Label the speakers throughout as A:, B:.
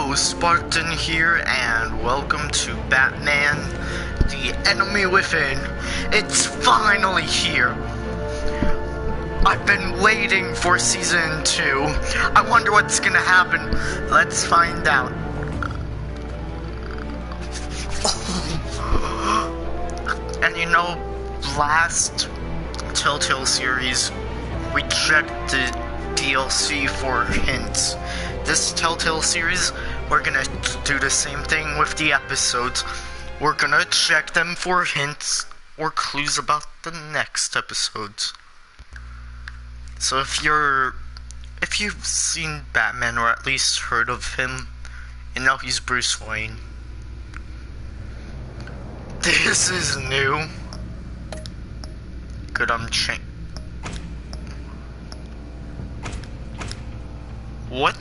A: Hello, Spartan here, and welcome to Batman, The Enemy Within. It's finally here. I've been waiting for Season 2. I wonder what's gonna happen. Let's find out. And you know, last Telltale series, we checked the DLC for hints. This Telltale series, we're gonna do the same thing with the episodes. We're gonna check them for hints or clues about the next episodes. So if you've seen Batman or at least heard of him, you know he's Bruce Wayne. This is new. Good, What?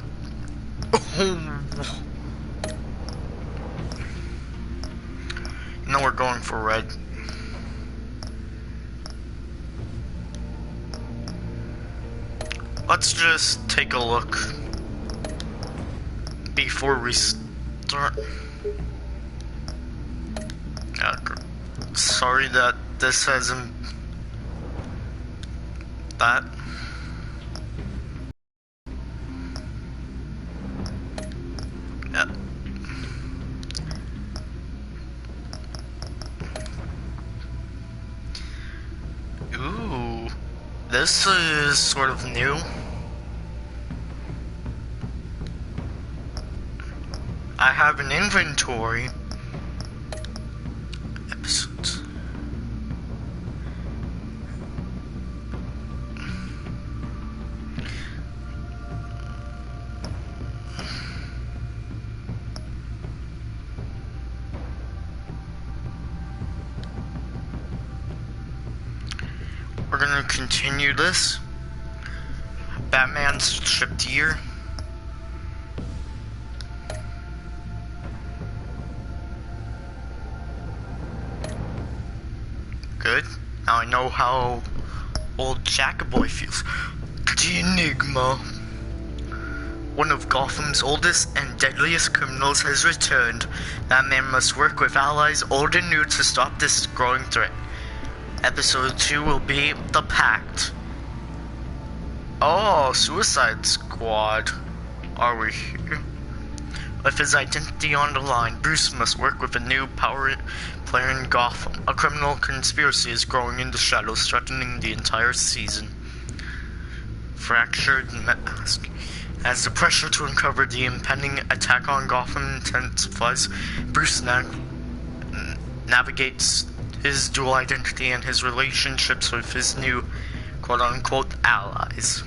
A: No, we're going for red. Let's just take a look before we start. Sorry that this hasn't that. Ooh, this is sort of new. I have an inventory. Episodes. We're gonna continue this. Batman's tripped here. Good. Now I know how old Jackaboy feels. The Enigma. One of Gotham's oldest and deadliest criminals has returned. Batman must work with allies old and new to stop this growing threat. Episode 2 will be The Pact. Oh, Suicide Squad. Are we here? With his identity on the line, Bruce must work with a new power player in Gotham. A criminal conspiracy is growing in the shadows, threatening the entire season. Fractured Mask. As the pressure to uncover the impending attack on Gotham intensifies, Bruce navigates his dual identity and his relationships with his new quote-unquote allies.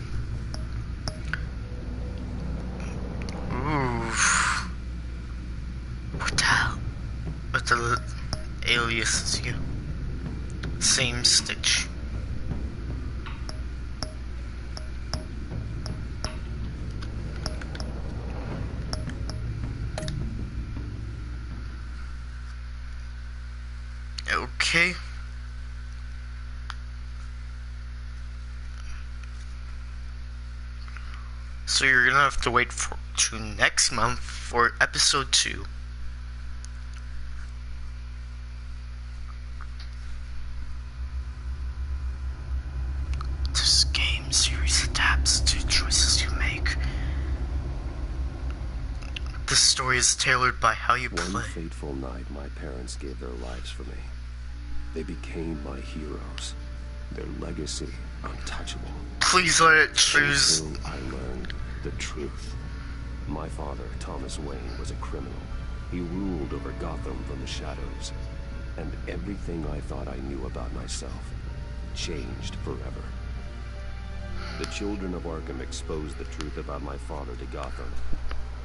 A: Ooh. What the hell? What the alias is here? Same Stitch. Okay. So you're gonna have to wait to next month for episode 2. This game series adapts to choices you make. The story is tailored by how you play.
B: One fateful night, my parents gave their lives for me. They became my heroes. Their legacy, untouchable.
A: Please let it choose.
B: Until I learned the truth. My father, Thomas Wayne, was a criminal. He ruled over Gotham from the shadows. And everything I thought I knew about myself changed forever. The children of Arkham exposed the truth about my father to Gotham.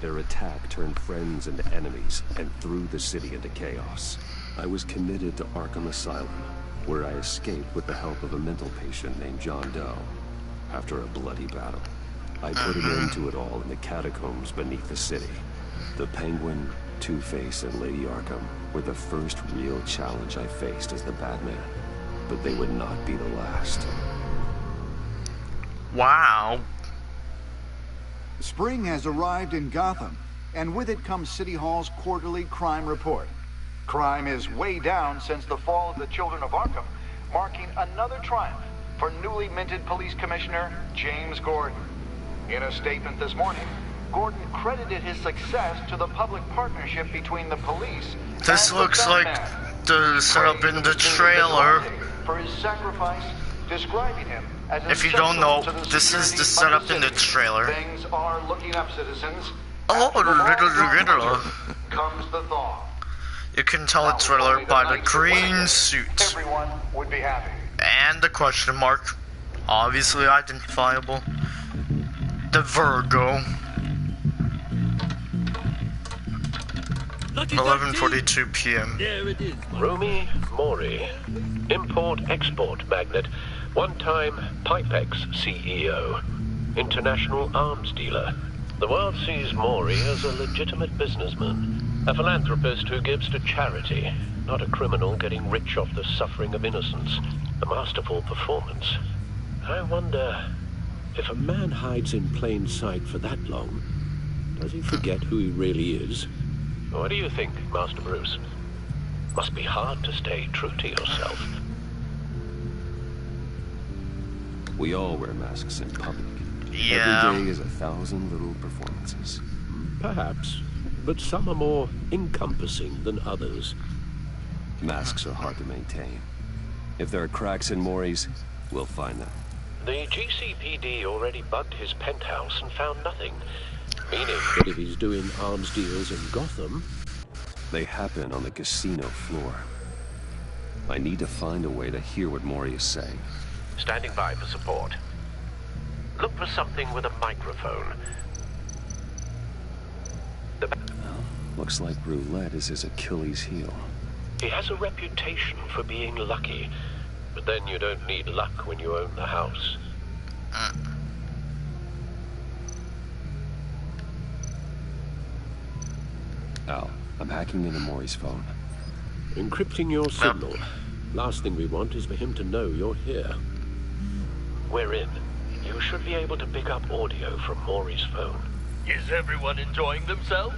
B: Their attack turned friends into enemies and threw the city into chaos. I was committed to Arkham Asylum, where I escaped with the help of a mental patient named John Doe. After a bloody battle, I put an end to it all in the catacombs beneath the city. The Penguin, Two-Face, and Lady Arkham were the first real challenge I faced as the Batman, but they would not be the last.
A: Wow.
C: Spring has arrived in Gotham, and with it comes City Hall's quarterly crime report. Crime is way down since the fall of the Children of Arkham, marking another triumph for newly minted Police Commissioner James Gordon. In a statement this morning, Gordon credited his success to the public partnership between the police.
A: This looks like the setup in the trailer.
C: For his sacrifice, describing him as
A: if you don't know, this is the setup in the trailer.
C: Things are looking up, citizens.
A: Oh, Riddle.
C: Comes the thaw.
A: You can tell the trailer by the green suit.
C: Everyone would be happy.
A: And the question mark. Obviously identifiable. The Virgo. 11:42 p.m.
D: There it is.
B: Rumi Mori, import-export magnate, one-time Pipex CEO, international arms dealer. The world sees Mori as a legitimate businessman, a philanthropist who gives to charity, not a criminal getting rich off the suffering of innocence. A masterful performance. I wonder, if a man hides in plain sight for that long, does he forget who he really is? What do you think, Master Bruce? Must be hard to stay true to yourself. We all wear masks in public.
A: Yeah.
B: Every day is 1,000 little performances. Perhaps, but some are more encompassing than others. Masks are hard to maintain. If there are cracks in Mori's, we'll find them. The GCPD already bugged his penthouse and found nothing. Meaning that if he's doing arms deals in Gotham, they happen on the casino floor. I need to find a way to hear what Mori is saying. Standing by for support. Look for something with a microphone. Well, looks like roulette is his Achilles heel. He has a reputation for being lucky, but then you don't need luck when you own the house. Al, I'm hacking into Mori's phone. Encrypting your signal. Last thing we want is for him to know you're here. We're in. You should be able to pick up audio from Mori's phone.
D: Is everyone enjoying themselves?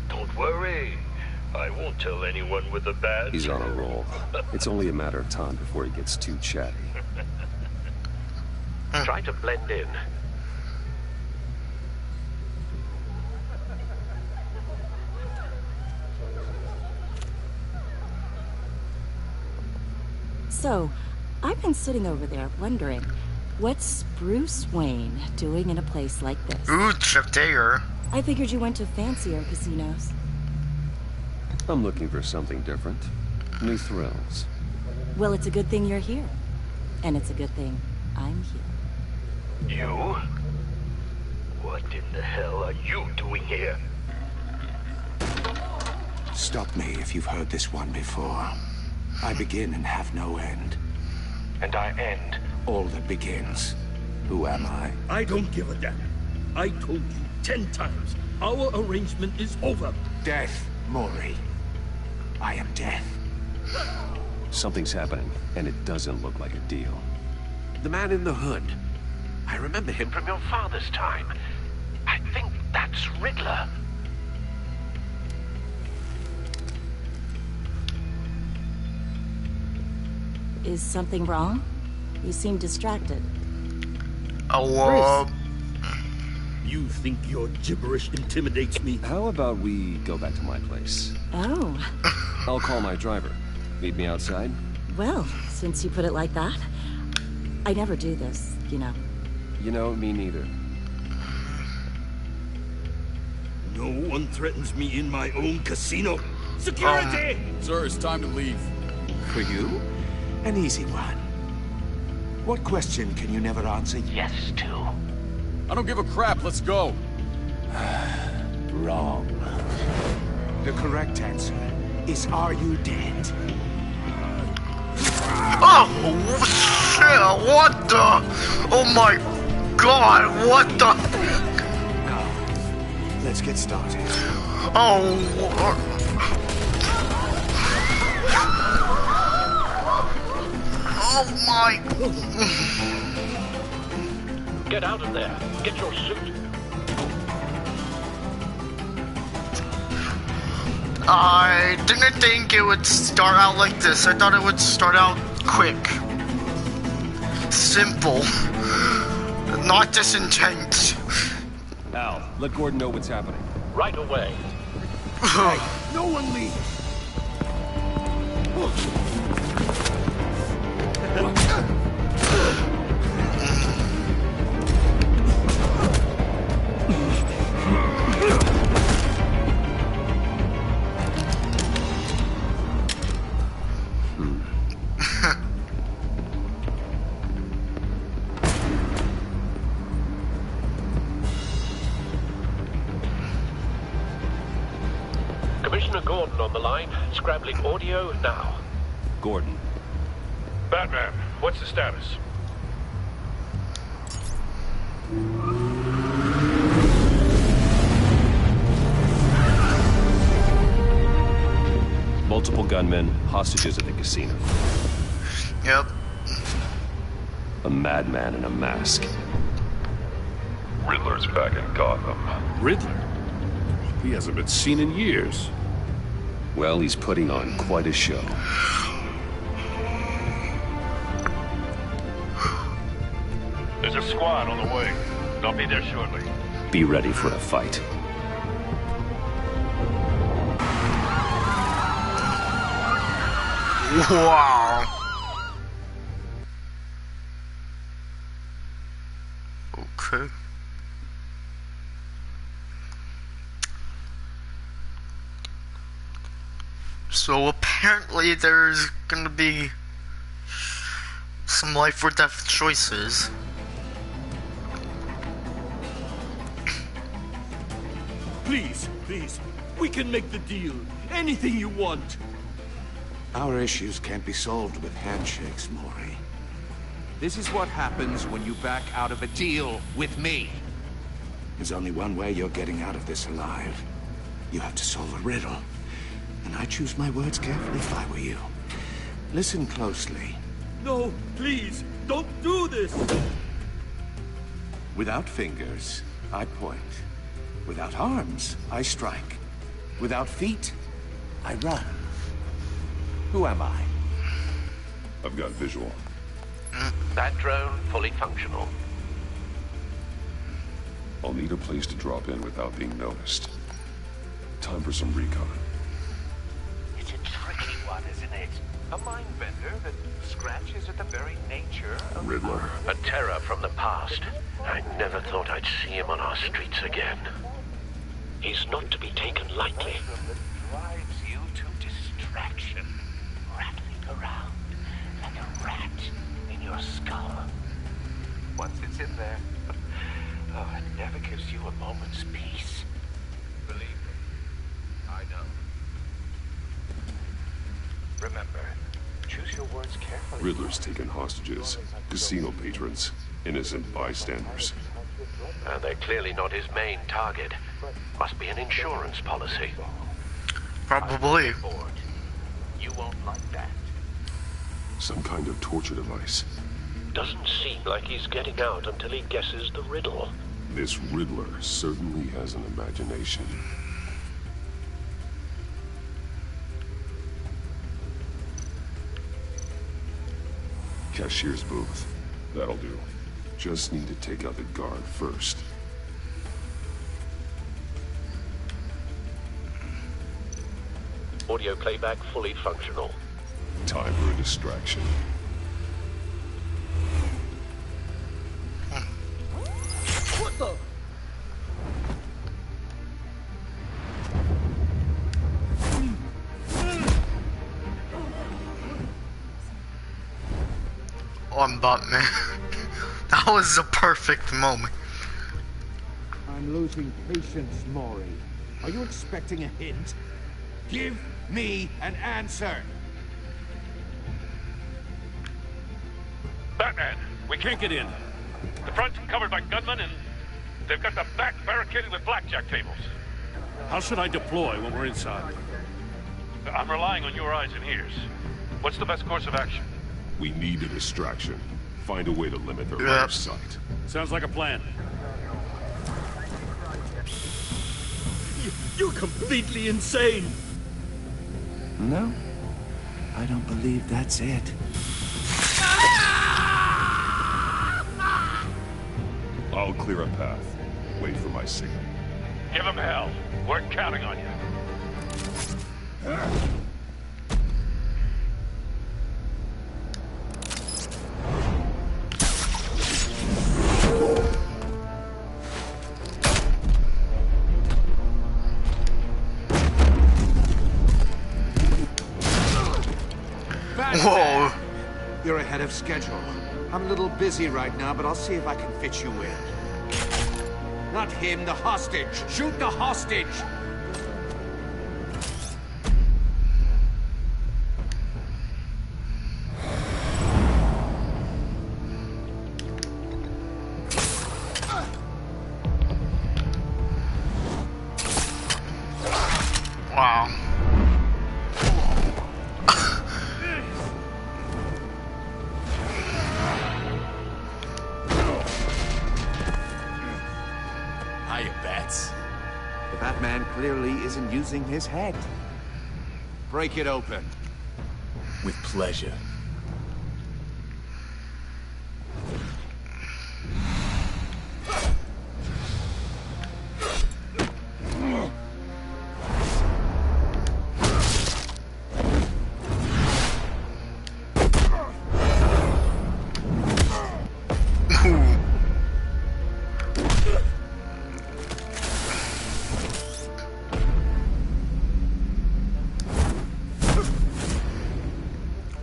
D: Don't worry. I won't tell anyone with a badge.
B: He's on a roll. It's only a matter of time before he gets too chatty. Try to blend in.
E: So, I've been sitting over there wondering, what's Bruce Wayne doing in a place like this?
A: Ooh, Chip Dager.
E: I figured you went to fancier casinos.
B: I'm looking for something different. New thrills.
E: Well, it's a good thing you're here. And it's a good thing I'm here.
D: You? What in the hell are you doing here?
F: Stop me if you've heard this one before. I begin and have no end. And I end all that begins. Who am I?
D: I don't give a damn. I told you 10 times. Our arrangement is over.
F: Death, Mori. I am death.
B: Something's happening, and it doesn't look like a deal.
G: The man in the hood. I remember him from your father's time. I think that's Riddler.
E: Is something wrong? You seem distracted.
A: Oh,
D: You think your gibberish intimidates me?
B: How about we go back to my place?
E: Oh,
B: I'll call my driver. Meet me outside?
E: well, since you put it like that. I never do this, you know.
B: You know, me neither.
D: No one threatens me in my own casino. Security!
H: Sir, it's time to leave.
F: For you, an easy one. What question can you never answer yes to?
H: I don't give a crap. Let's go.
F: Wrong. The correct answer is, are you dead?
A: oh shit! What the? Oh my God! What the?
F: Now, let's get started.
A: Oh. Oh my.
B: Get out of there. Get your suit.
A: I didn't think it would start out like this. I thought it would start out quick. Simple. Not this intense.
B: Al, let Gordon know what's happening.
D: Right away.
F: Hey, no one leaves.
G: Commissioner Gordon on the line, scrambling audio now.
B: Gordon.
D: Batman, what's the status?
B: Multiple gunmen, hostages at the casino.
A: Yep.
B: A madman in a mask.
I: Riddler's back in Gotham.
H: Riddler? He hasn't been seen in years.
B: Well, he's putting on quite a show.
D: There's a squad on the way. They'll be there shortly.
B: Be ready for a fight.
A: Wow. Okay. So apparently there's gonna be some life or death choices.
J: Please, please, we can make the deal. Anything you want.
F: Our issues can't be solved with handshakes, Maury.
J: This is what happens when you back out of a deal with me.
F: There's only one way you're getting out of this alive. You have to solve a riddle. And I choose my words carefully if I were you. Listen closely.
J: No, please, don't do this.
F: Without fingers, I point. Without arms, I strike. Without feet, I run. Who am I?
I: I've got visual.
G: That drone fully functional.
I: I'll need a place to drop in without being noticed. Time for some recon.
G: It's a tricky one, isn't it? A mind bender that scratches at the very nature of
I: Riddler.
G: a terror from the past. I never thought I'd see him on our streets again. He's not to be taken lightly. That drives you to distraction, rattling around like a rat in your skull. Once it's in there, it never gives you a moment's peace. Believe me, I know. Remember, choose your words carefully.
I: Riddler's taken hostages, casino patrons, innocent bystanders.
G: They're clearly not his main target. Must be an insurance policy.
A: Probably.
G: You won't like that.
I: Some kind of torture device.
G: Doesn't seem like he's getting out until he guesses the riddle.
I: This Riddler certainly has an imagination. Cashier's booth. That'll do. Just need to take out the guard first.
G: Audio playback fully functional.
I: Time for a distraction.
J: What the?
A: I'm Batman. That was a perfect moment.
J: I'm losing patience, Maury. Are you expecting a hint? Give me an answer.
D: Batman, we can't get in. The front's covered by gunmen, and they've got the back barricaded with blackjack tables.
H: How should I deploy when we're inside?
D: I'm relying on your eyes and ears. What's the best course of action?
I: We need a distraction. Find a way to limit their line of sight.
H: Sounds like a plan.
J: You're completely insane.
F: No, I don't believe that's it.
I: I'll clear a path. Wait for my signal.
D: Give him hell. We're counting on you.
A: Whoa.
J: You're ahead of schedule. I'm a little busy right now, but I'll see if I can fit you in. Not him, the hostage! Shoot the hostage!
A: Wow.
F: Hiya, Bats. The Batman clearly isn't using his head.
J: Break it open.
F: With pleasure.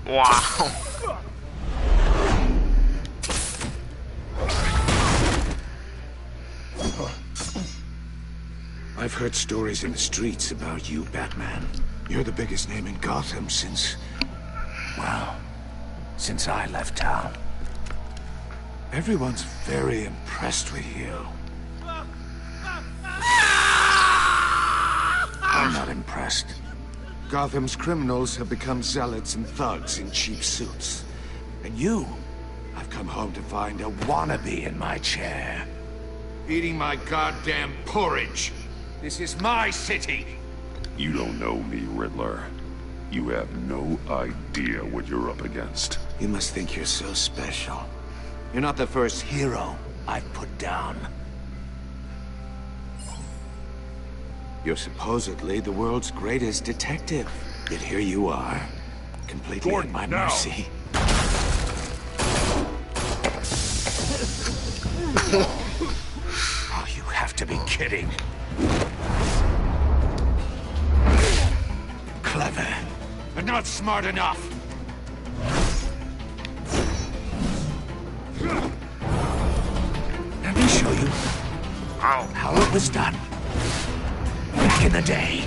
A: Wow.
F: I've heard stories in the streets about you, Batman. You're the biggest name in Gotham since... well, since I left town. Everyone's very impressed with you. I'm not impressed. Gotham's criminals have become zealots and thugs in cheap suits. And you, I've come home to find a wannabe in my chair.
J: Eating my goddamn porridge. This is my city.
I: You don't know me, Riddler. You have no idea what you're up against.
F: You must think you're so special. You're not the first hero I've put down. You're supposedly the world's greatest detective. Yet here you are, completely at my mercy. Oh, you have to be kidding. Clever, but not smart enough. Let me show you how it was done. Back in the day.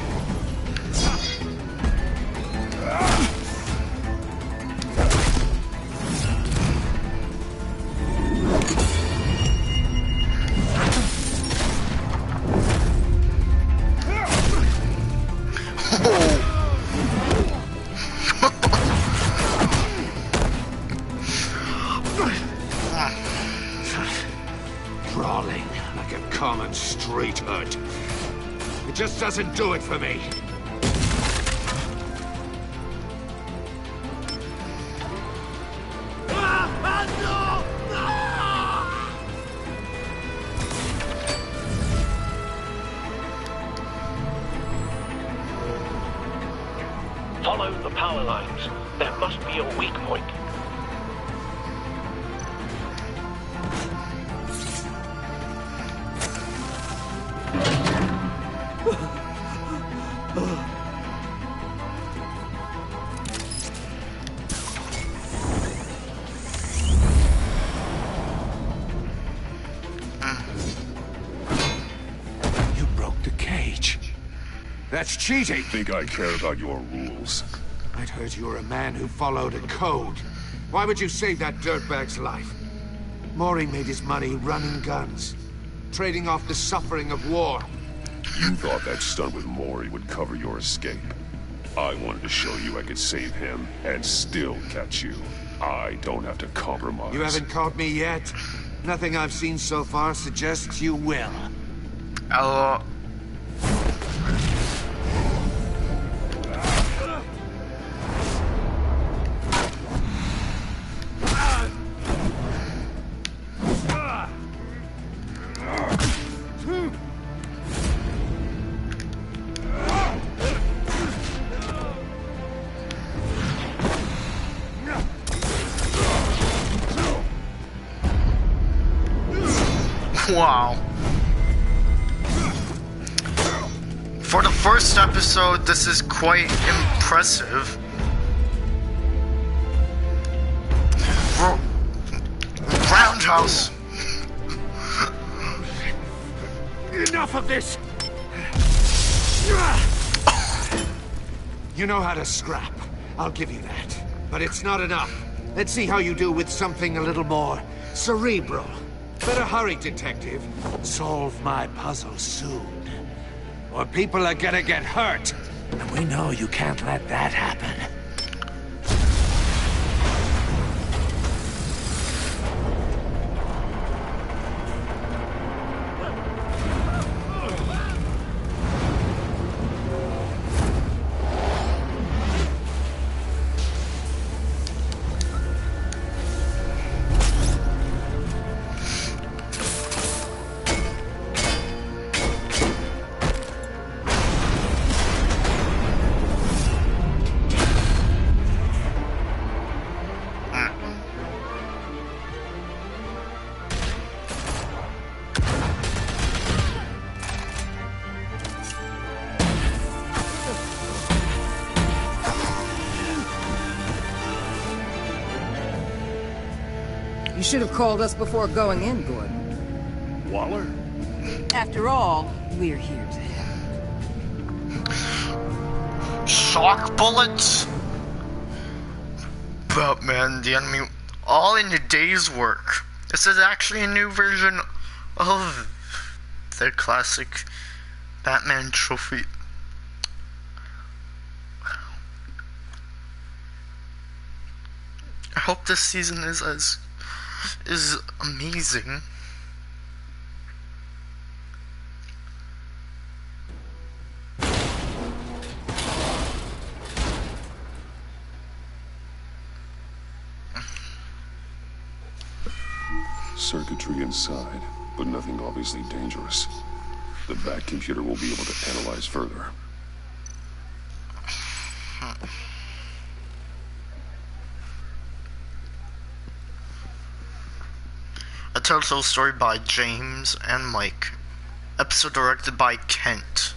F: Crawling like a common street hood. It just doesn't do it for me.
G: Follow the power lines. There must be a weak point.
F: You broke the cage. That's cheating.
I: Think I care about your rules?
J: I'd heard you were a man who followed a code. Why would you save that dirtbag's life? Maury made his money running guns, trading off the suffering of war.
I: You thought that stunt with Maury would cover your escape. I wanted to show you I could save him and still catch you. I don't have to compromise.
J: You haven't caught me yet. Nothing I've seen so far suggests you will.
A: Wow. For the first episode, this is quite impressive. Roundhouse.
J: Enough of this! You know how to scrap. I'll give you that. But it's not enough. Let's see how you do with something a little more cerebral. Better hurry, detective. Solve my puzzle soon. Or people are gonna get hurt. And we know you can't let that happen.
K: You should have called us before going in, Gordon.
H: Waller?
K: After all, we're here to help.
A: Shock bullets? Batman, the enemy, all in a day's work. This is actually a new version of the classic Batman trophy. I hope this season is amazing.
I: Circuitry inside, but nothing obviously dangerous. The Bat computer will be able to analyze further.
A: A Telltale story by James and Mike. Episode directed by Kent.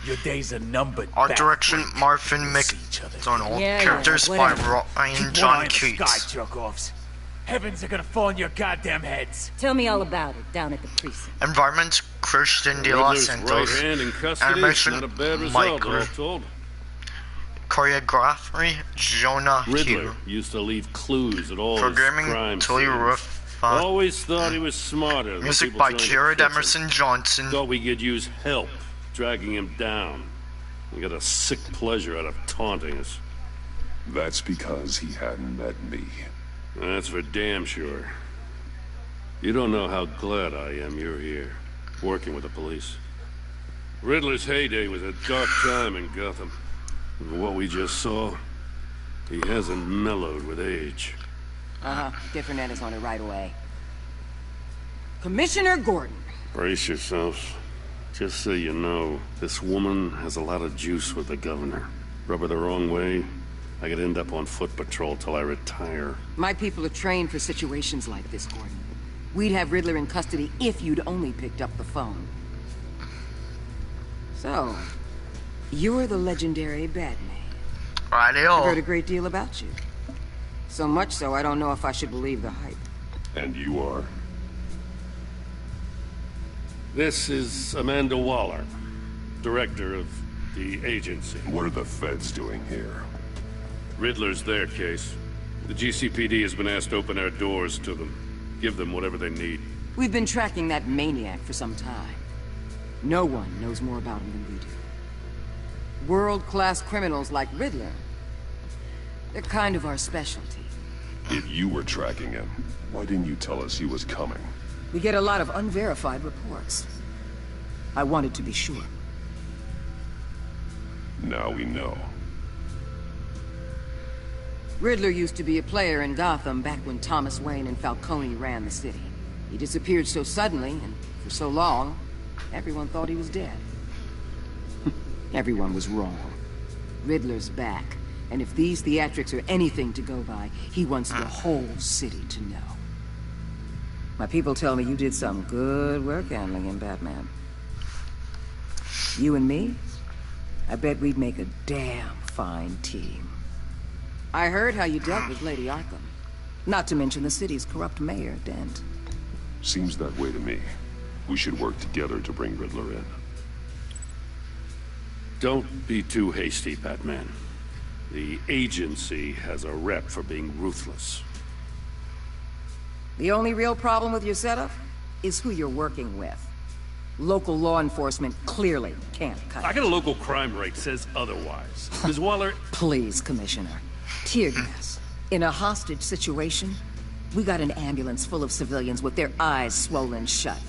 L: Your days are numbered.
A: Art direction Marvin McDonald. Characters by Ryan John Keats.
L: Jerk-offs. Heavens are gonna fall on your goddamn heads.
E: Tell me all about it down at the precinct.
A: Environment Christian de Los Santos.
H: Right hand in custody.
A: Animation
H: Not a bad
A: Mike.
H: result, all told.
A: Choreography Jonah
H: Riddler
A: Hugh.
H: used to leave clues at all
A: Programming
H: his crime
A: Tully
H: scenes.
A: Ruff.
H: Always thought he was smarter than
A: Music
H: people
A: by
H: trying to
A: Jared
H: catch him.
A: Emerson Johnson.
H: Thought we could use help dragging him down. We got a sick pleasure out of taunting us.
I: That's because he hadn't met me.
H: That's for damn sure. You don't know how glad I am you're here, working with the police. Riddler's heyday was a dark time in Gotham. And what we just saw, he hasn't mellowed with age.
K: Different is on it right away. Commissioner Gordon.
H: Brace yourselves. Just so you know, this woman has a lot of juice with the governor. Rub her the wrong way, I could end up on foot patrol till I retire.
K: My people are trained for situations like this, Gordon. We'd have Riddler in custody if you'd only picked up the phone. So, you're the legendary Batman. I've heard a great deal about you. So much so, I don't know if I should believe the hype.
I: And you are?
H: This is Amanda Waller, director of the agency.
I: What are the feds doing here?
H: Riddler's their case. The GCPD has been asked to open our doors to them. Give them whatever they need.
K: We've been tracking that maniac for some time. No one knows more about him than we do. World-class criminals like Riddler. They're kind of our specialty.
I: If you were tracking him, why didn't you tell us he was coming?
K: We get a lot of unverified reports. I wanted to be sure.
I: Now we know.
K: Riddler used to be a player in Gotham back when Thomas Wayne and Falcone ran the city. He disappeared so suddenly, and for so long, everyone thought he was dead. Everyone was wrong. Riddler's back, and if these theatrics are anything to go by, he wants the whole city to know. My people tell me you did some good work handling him, Batman. You and me? I bet we'd make a damn fine team. I heard how you dealt with Lady Arkham. Not to mention the city's corrupt mayor, Dent.
I: Seems that way to me. We should work together to bring Riddler in.
H: Don't be too hasty, Batman. The agency has a rep for being ruthless.
K: The only real problem with your setup is who you're working with. Local law enforcement clearly can't cut it.
H: I got a local crime rate says otherwise. Ms. Waller...
K: Please, Commissioner. Tear gas. In a hostage situation, we got an ambulance full of civilians with their eyes swollen shut.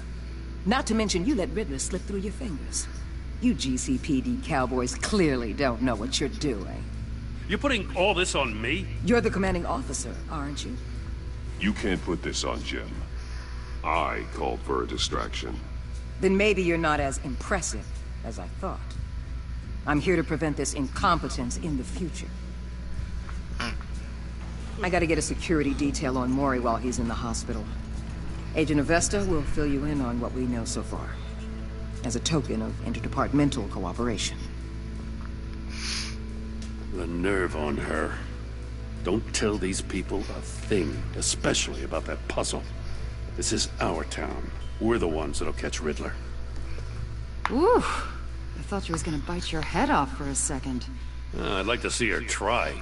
K: Not to mention you let Riddler slip through your fingers. You GCPD cowboys clearly don't know what you're doing.
H: You're putting all this on me?
K: You're the commanding officer, aren't you?
I: You can't put this on Jim. I called for a distraction.
K: Then maybe you're not as impressive as I thought. I'm here to prevent this incompetence in the future. I gotta get a security detail on Mori while he's in the hospital. Agent Avesta will fill you in on what we know so far, as a token of interdepartmental cooperation.
H: The nerve on her. Don't tell these people a thing, especially about that puzzle. This is our town. We're the ones that'll catch Riddler.
M: Ooh, I thought you was gonna bite your head off for a second.
H: I'd like to see her try.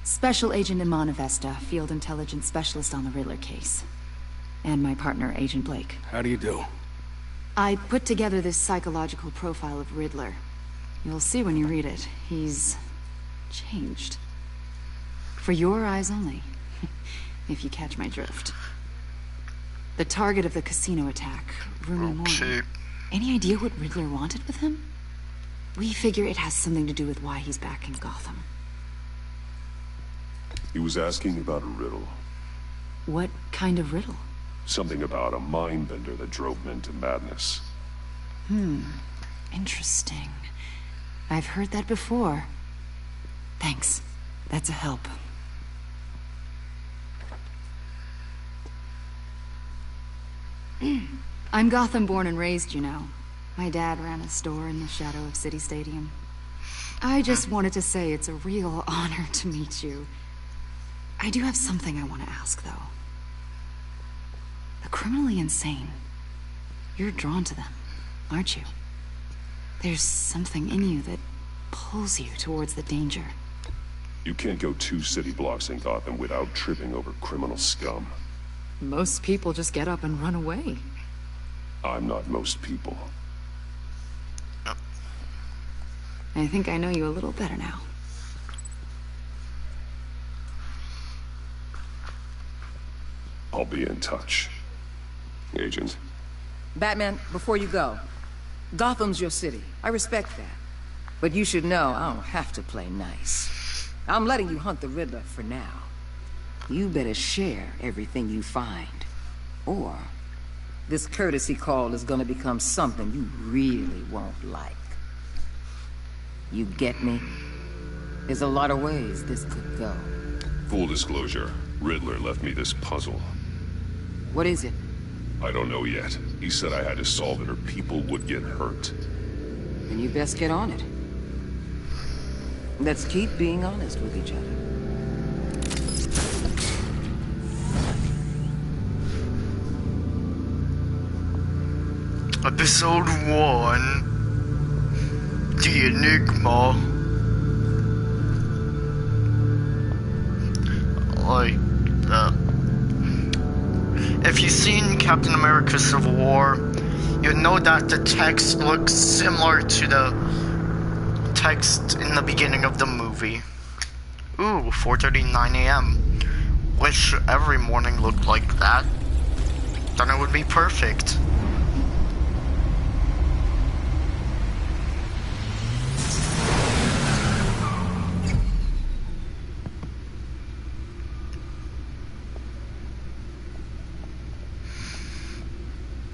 M: Special Agent Iman Avesta, Field Intelligence Specialist on the Riddler case. And my partner, Agent Blake.
F: How do you do?
M: I put together this psychological profile of Riddler. You'll see when you read it. He's... changed. For your eyes only, if you catch my drift. The target of the casino attack, Rumi Mori. Any idea what Riddler wanted with him? We figure it has something to do with why he's back in Gotham.
I: He was asking about a riddle.
M: What kind of riddle?
I: Something about a mind-bender that drove him into madness.
M: Interesting. I've heard that before. Thanks. That's a help. I'm Gotham born and raised, you know. My dad ran a store in the shadow of City Stadium. I just wanted to say it's a real honor to meet you. I do have something I want to ask, though. The criminally insane. You're drawn to them, aren't you? There's something in you that pulls you towards the danger.
I: You can't go 2 city blocks in Gotham without tripping over criminal scum.
M: Most people just get up and run away.
I: I'm not most people.
M: I think I know you a little better now.
I: I'll be in touch. Agent.
K: Batman, before you go, Gotham's your city. I respect that. But you should know I don't have to play nice. I'm letting you hunt the Riddler for now. You better share everything you find. Or this courtesy call is gonna become something you really won't like. You get me? There's a lot of ways this could go.
I: Full disclosure, Riddler left me this puzzle.
K: What is it?
I: I don't know yet. He said I had to solve it or people would get hurt.
K: Then you best get on it. Let's keep being honest with each other.
A: Episode 1. The Enigma. If you've seen Captain America Civil War, you'll know that the text looks similar to the text in the beginning of the movie. Ooh, 4:39 a.m. Wish every morning looked like that. Then it would be perfect.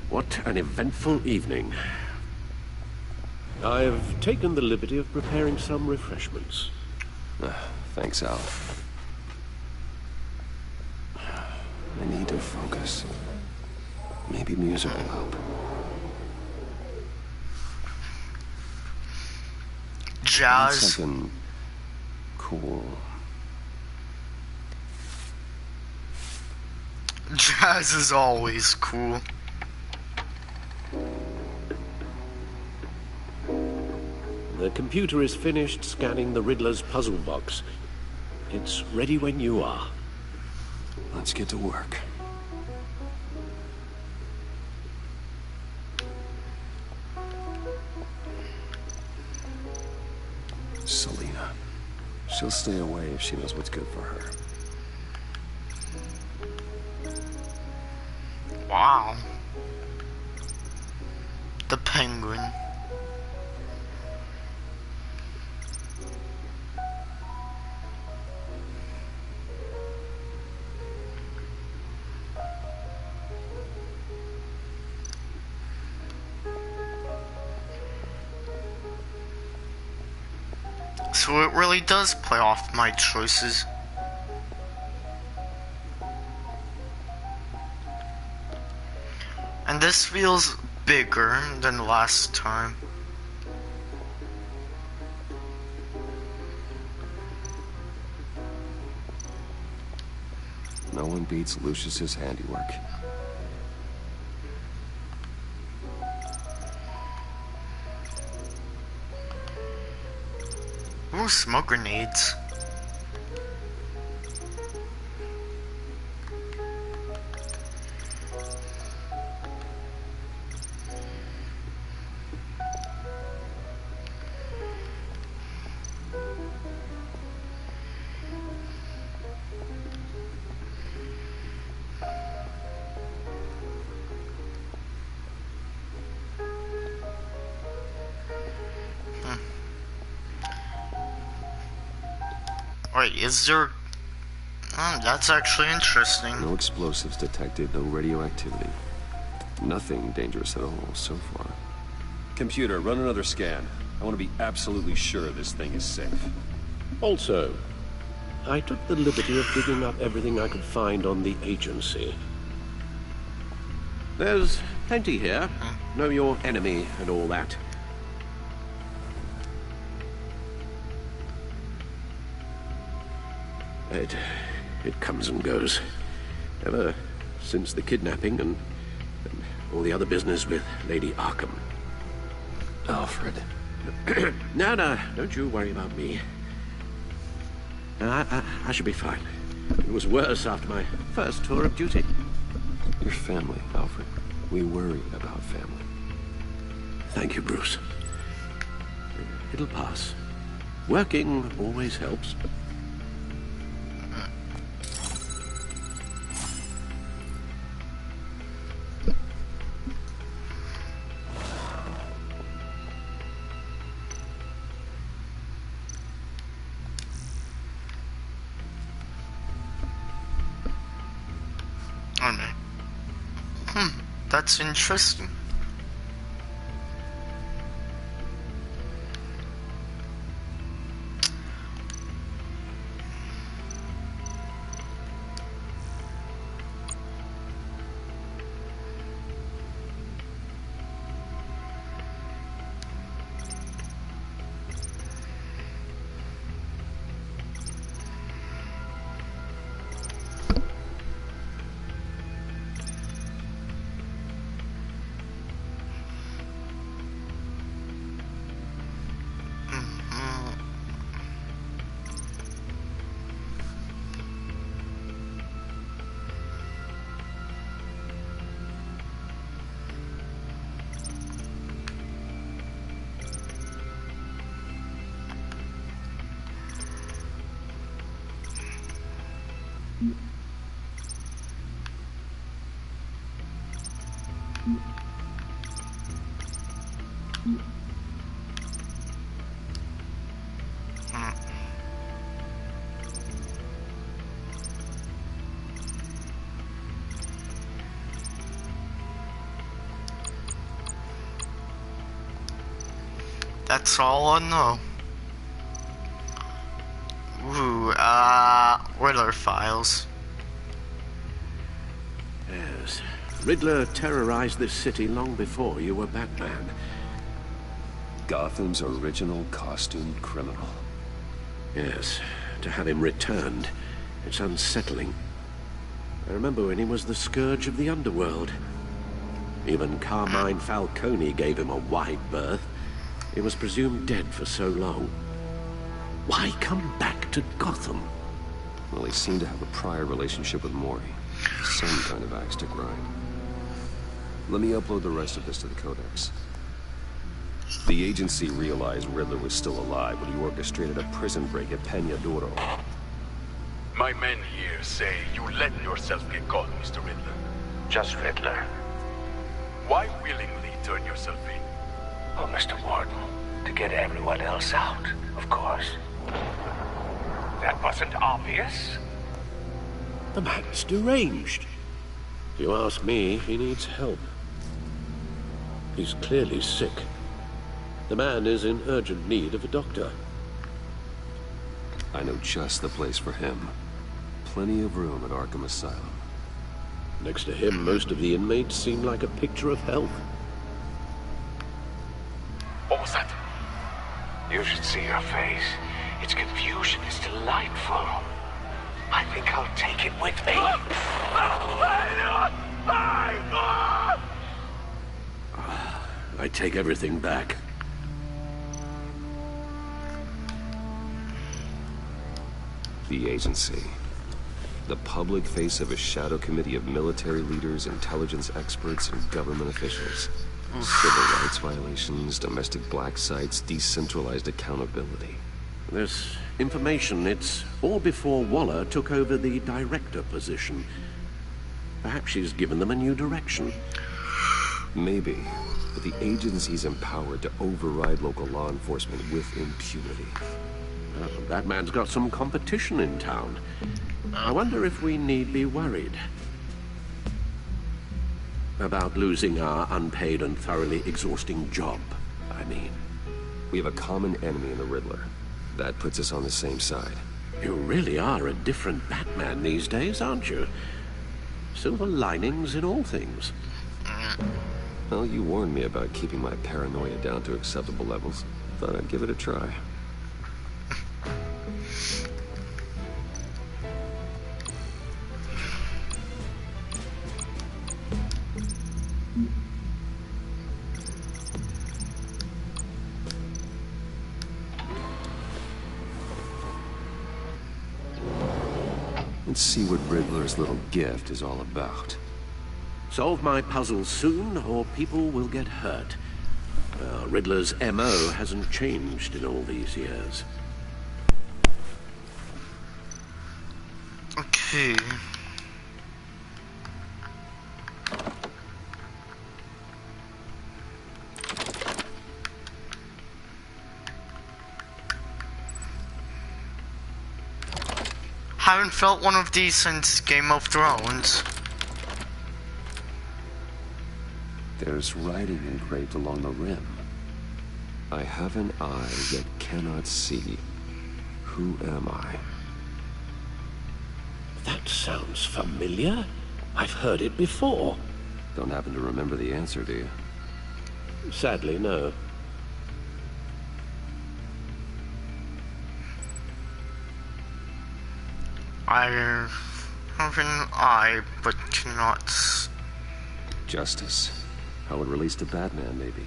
B: What an eventful evening. I've taken the liberty of preparing some refreshments.
N: Thanks, Al.
B: I need to focus. Maybe music will help.
A: Jazz.
B: Something cool.
A: Jazz is always cool.
G: The computer is finished scanning the Riddler's puzzle box. It's ready when you are.
B: Let's get to work. Selena. She'll stay away if she knows what's good for her.
A: Wow. The Penguin. So it really does play off my choices. And this feels bigger than last time.
B: No one beats Lucius's handiwork.
A: Ooh, smoke grenades. Wait, is there... Oh, that's actually interesting.
B: No explosives detected, no radioactivity. Nothing dangerous at all so far.
N: Computer, run another scan. I want to be absolutely sure this thing is safe.
G: Also, I took the liberty of digging up everything I could find on the agency. There's plenty here. Know your enemy and all that. It comes and goes. Ever since the kidnapping and all the other business with Lady Arkham.
B: Alfred.
G: No, don't you worry about me. I should be fine. It was worse after my first tour of duty.
B: Your family, Alfred. We worry about family.
G: Thank you, Bruce. It'll pass. Working always helps.
A: That's interesting. That's all I know. Ooh, Riddler files.
O: Yes. Riddler terrorized this city long before you were Batman.
B: Gotham's original costumed criminal.
O: Yes. To have him returned, it's unsettling. I remember when he was the scourge of the underworld. Even Carmine Falcone gave him a wide berth. He was presumed dead for so long. Why come back to Gotham?
B: Well, he seemed to have a prior relationship with Mori. Some kind of axe to grind. Let me upload the rest of this to the Codex. The agency realized Riddler was still alive when he orchestrated a prison break at Peña Duro.
P: My men here say you let yourself get caught, Mr. Riddler.
G: Just Riddler.
P: Why willingly turn yourself in?
G: Oh, Mr. Warden, to get everyone else out, of course. That wasn't obvious?
O: The man's deranged. If you ask me, he needs help. He's clearly sick. The man is in urgent need of a doctor.
B: I know just the place for him. Plenty of room at Arkham Asylum.
O: Next to him, most of the inmates seem like a picture of health.
P: What was that?
G: You should see her face. Its confusion is delightful. I think I'll take it with me.
O: I take everything back.
B: The agency. The public face of a shadow committee of military leaders, intelligence experts, and government officials. Civil rights violations, domestic black sites, decentralized accountability.
O: This information, it's all before Waller took over the director position. Perhaps she's given them a new direction.
B: Maybe, but the agency's empowered to override local law enforcement with impunity.
O: That man's got some competition in town. I wonder if we need be worried about losing our unpaid and thoroughly exhausting job, I mean.
B: We have a common enemy in the Riddler. That puts us on the same side.
O: You really are a different Batman these days, aren't you? Silver linings in all things.
B: Well, you warned me about keeping my paranoia down to acceptable levels. Thought I'd give it a try. Let's see what Riddler's little gift is all about.
O: Solve my puzzles soon, or people will get hurt. Riddler's M.O. hasn't changed in all these years.
A: Okay. Haven't felt one of these since Game of Thrones.
B: There's writing engraved along the rim. I have an eye that cannot see. Who am I?
O: That sounds familiar. I've heard it before.
B: Don't happen to remember the answer, do you?
O: Sadly, no.
A: I have an eye, but cannot.
B: Justice. How it relates to Batman, maybe.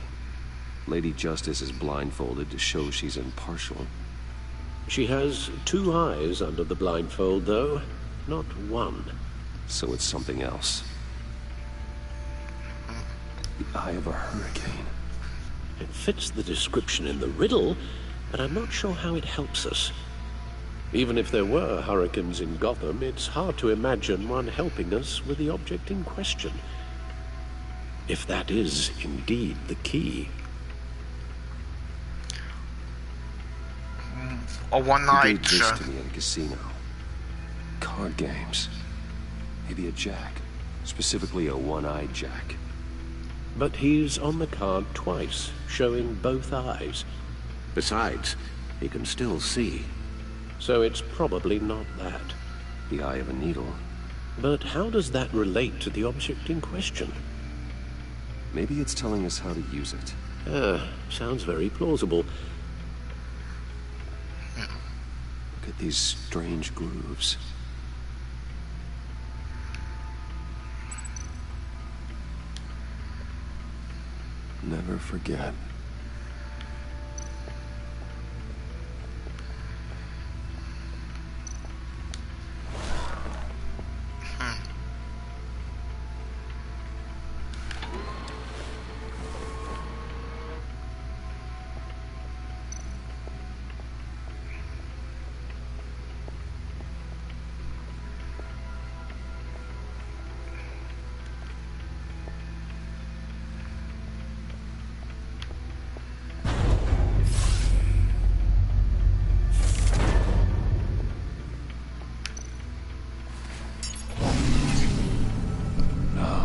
B: Lady Justice is blindfolded to show she's impartial.
O: She has two eyes under the blindfold, though, not one.
B: So it's something else. The eye of a hurricane.
O: It fits the description in the riddle, but I'm not sure how it helps us. Even if there were hurricanes in Gotham, it's hard to imagine one helping us with the object in question. If that is indeed the key.
A: A one-eyed
B: You gave this to me at a casino. Card games. Maybe a jack. Specifically a one-eyed jack.
O: But he's on the card twice, showing both eyes. Besides, he can still see. So it's probably not that.
B: The eye of a needle.
O: But how does that relate to the object in question?
B: Maybe it's telling us how to use it.
O: Sounds very plausible.
B: Look at these strange grooves. Never forget.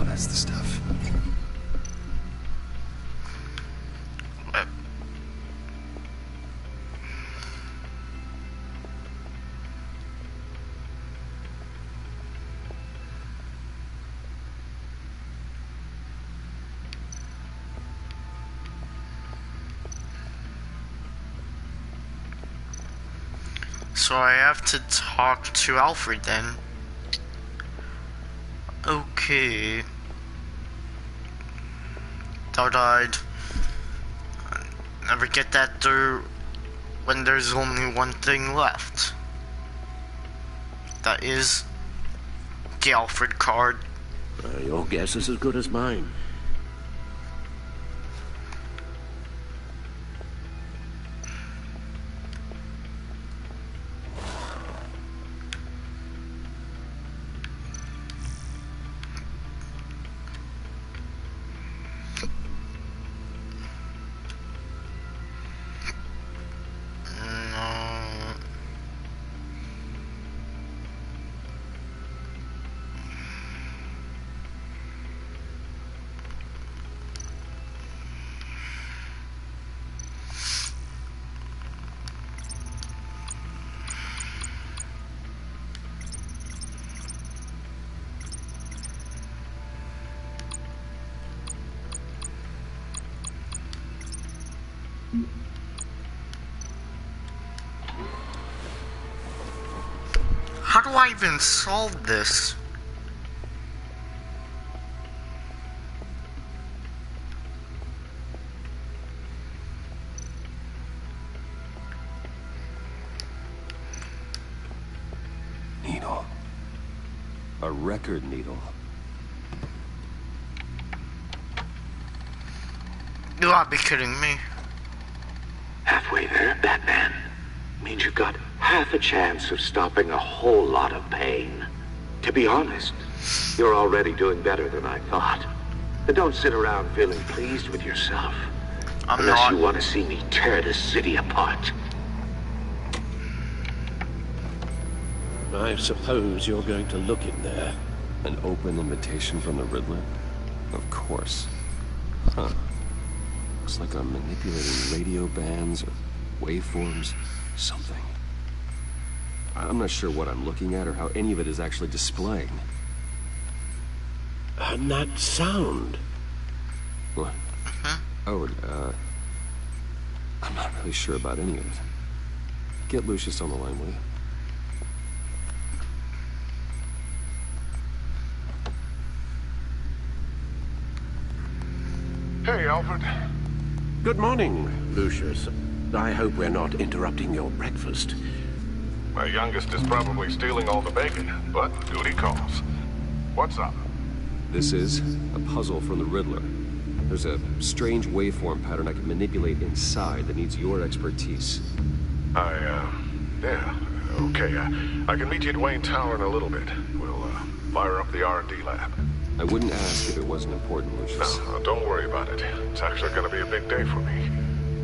B: That's the stuff.
A: So I have to talk to Alfred then. Okay. Thought I'd never get that through when there's only one thing left. That is the Alfred card.
O: Your guess is as good as mine.
A: How do I even solve this?
B: Needle. A record needle.
A: You gotta be kidding me.
O: Halfway there, Batman. Means you've got half a chance of stopping a whole lot of pain. To be honest, you're already doing better than I thought. But don't sit around feeling pleased with yourself. Unless you want to see me tear this city apart.
B: I suppose you're going to look in there. An open invitation from the Riddler? Of course. Huh. Looks like I'm manipulating radio bands or waveforms. Something. I'm not sure what I'm looking at or how any of it is actually displaying.
O: And that sound.
B: What? Oh, I'm not really sure about any of it. Get Lucius on the line, will you?
I: Hey, Alfred.
O: Good morning, Lucius. I hope we're not interrupting your breakfast.
I: My youngest is probably stealing all the bacon, but duty calls. What's up?
B: This is a puzzle from the Riddler. There's a strange waveform pattern I can manipulate inside that needs your expertise.
I: Yeah, okay. I can meet you at Wayne Tower in a little bit. We'll, fire up the R&D lab.
B: I wouldn't ask if it wasn't important, Lucius.
I: No, don't worry about it. It's actually gonna be a big day for me.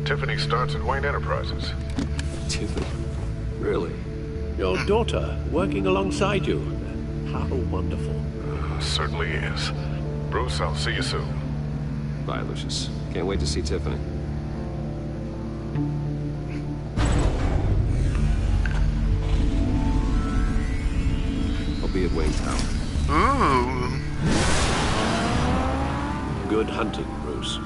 I: Tiffany starts at Wayne Enterprises.
B: Tiffany? Really?
O: Your daughter, working alongside you. How wonderful.
I: Certainly is. Bruce, I'll see you soon.
B: Bye, Lucius. Can't wait to see Tiffany. I'll be at Wayne Tower.
A: Ooh.
O: Good hunting, Bruce.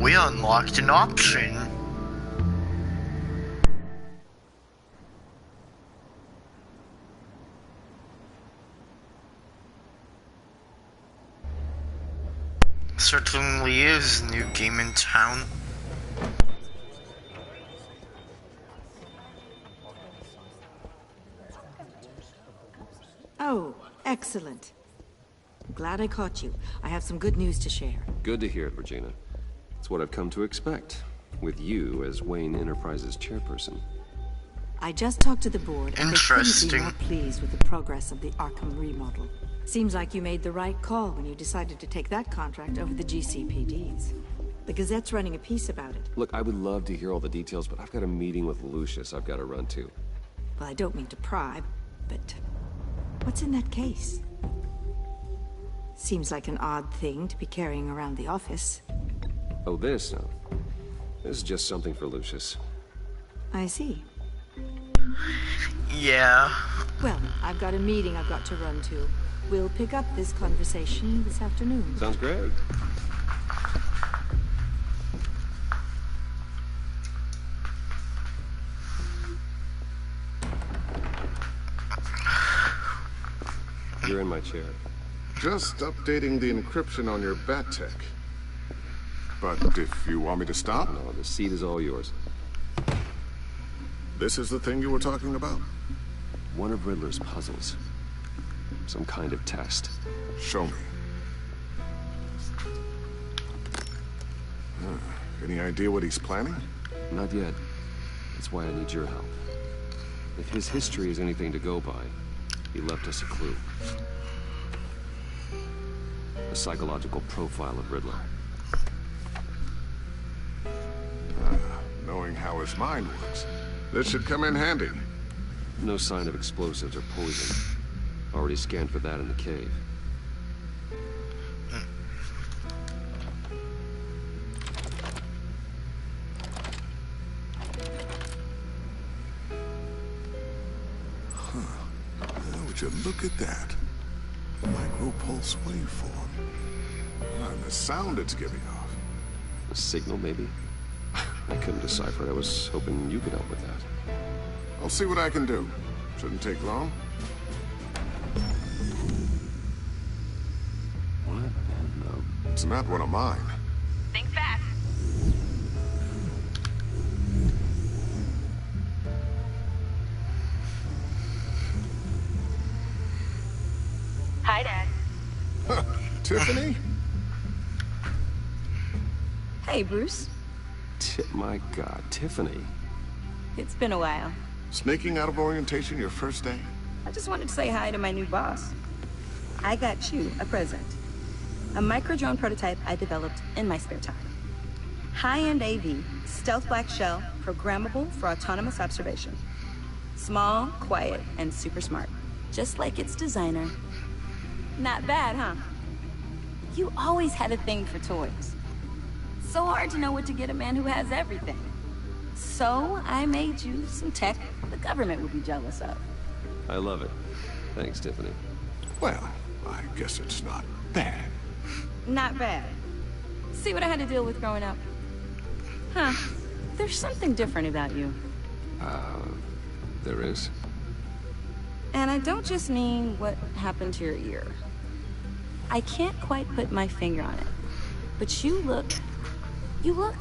A: We unlocked an option. Certainly is a new game in town.
Q: Oh, excellent. Glad I caught you. I have some good news to share.
N: Good to hear it, Regina. It's what I've come to expect, with you as Wayne Enterprises chairperson.
Q: I just talked to the board, and they couldn't be
A: Interesting.
Q: more pleased with the progress of the Arkham remodel. Seems like you made the right call when you decided to take that contract over the GCPD's. The Gazette's running a piece about it.
N: Look, I would love to hear all the details, but I've got a meeting with Lucius I've got to run to.
Q: Well, I don't mean to pry, but what's in that case? Seems like an odd thing to be carrying around the office.
N: Oh, this? No. This is just something for Lucius.
Q: I see.
A: Yeah.
Q: Well, I've got a meeting I've got to run to. We'll pick up this conversation this afternoon.
N: Sounds great. You're in my chair.
F: Just updating the encryption on your bat tech. But if you want me to stop?
N: No, the seat is all yours.
F: This is the thing you were talking about?
N: One of Riddler's puzzles. Some kind of test.
F: Show me. Any idea what he's planning?
N: Not yet. That's why I need your help. If his history is anything to go by, he left us a clue. A psychological profile of Riddler.
F: Knowing how his mind works, this should come in handy.
N: No sign of explosives or poison. Already scanned for that in the cave.
F: Would you look at that? A micro-pulse waveform. And the sound it's giving off.
N: A signal, maybe? I couldn't decipher it. I was hoping you could help with that.
F: I'll see what I can do. Shouldn't take long.
N: What in the...
F: It's not one of mine.
R: Think fast. Hi, Dad.
F: Tiffany?
R: Hey, Bruce.
N: My God, Tiffany.
R: It's been a while.
F: Sneaking out of orientation your first day?
R: I just wanted to say hi to my new boss. I got you a present. A micro-drone prototype I developed in my spare time. High-end AV, stealth black shell, programmable for autonomous observation. Small, quiet, and super smart. Just like its designer. Not bad, huh? You always had a thing for toys. So hard to know what to get a man who has everything. So I made you some tech the government would be jealous of.
N: I love it. Thanks, Tiffany.
F: Well, I guess it's not bad.
R: Not bad. See what I had to deal with growing up? Huh. There's something different about you.
N: There is?
R: And I don't just mean what happened to your ear. I can't quite put my finger on it. But you look... You look...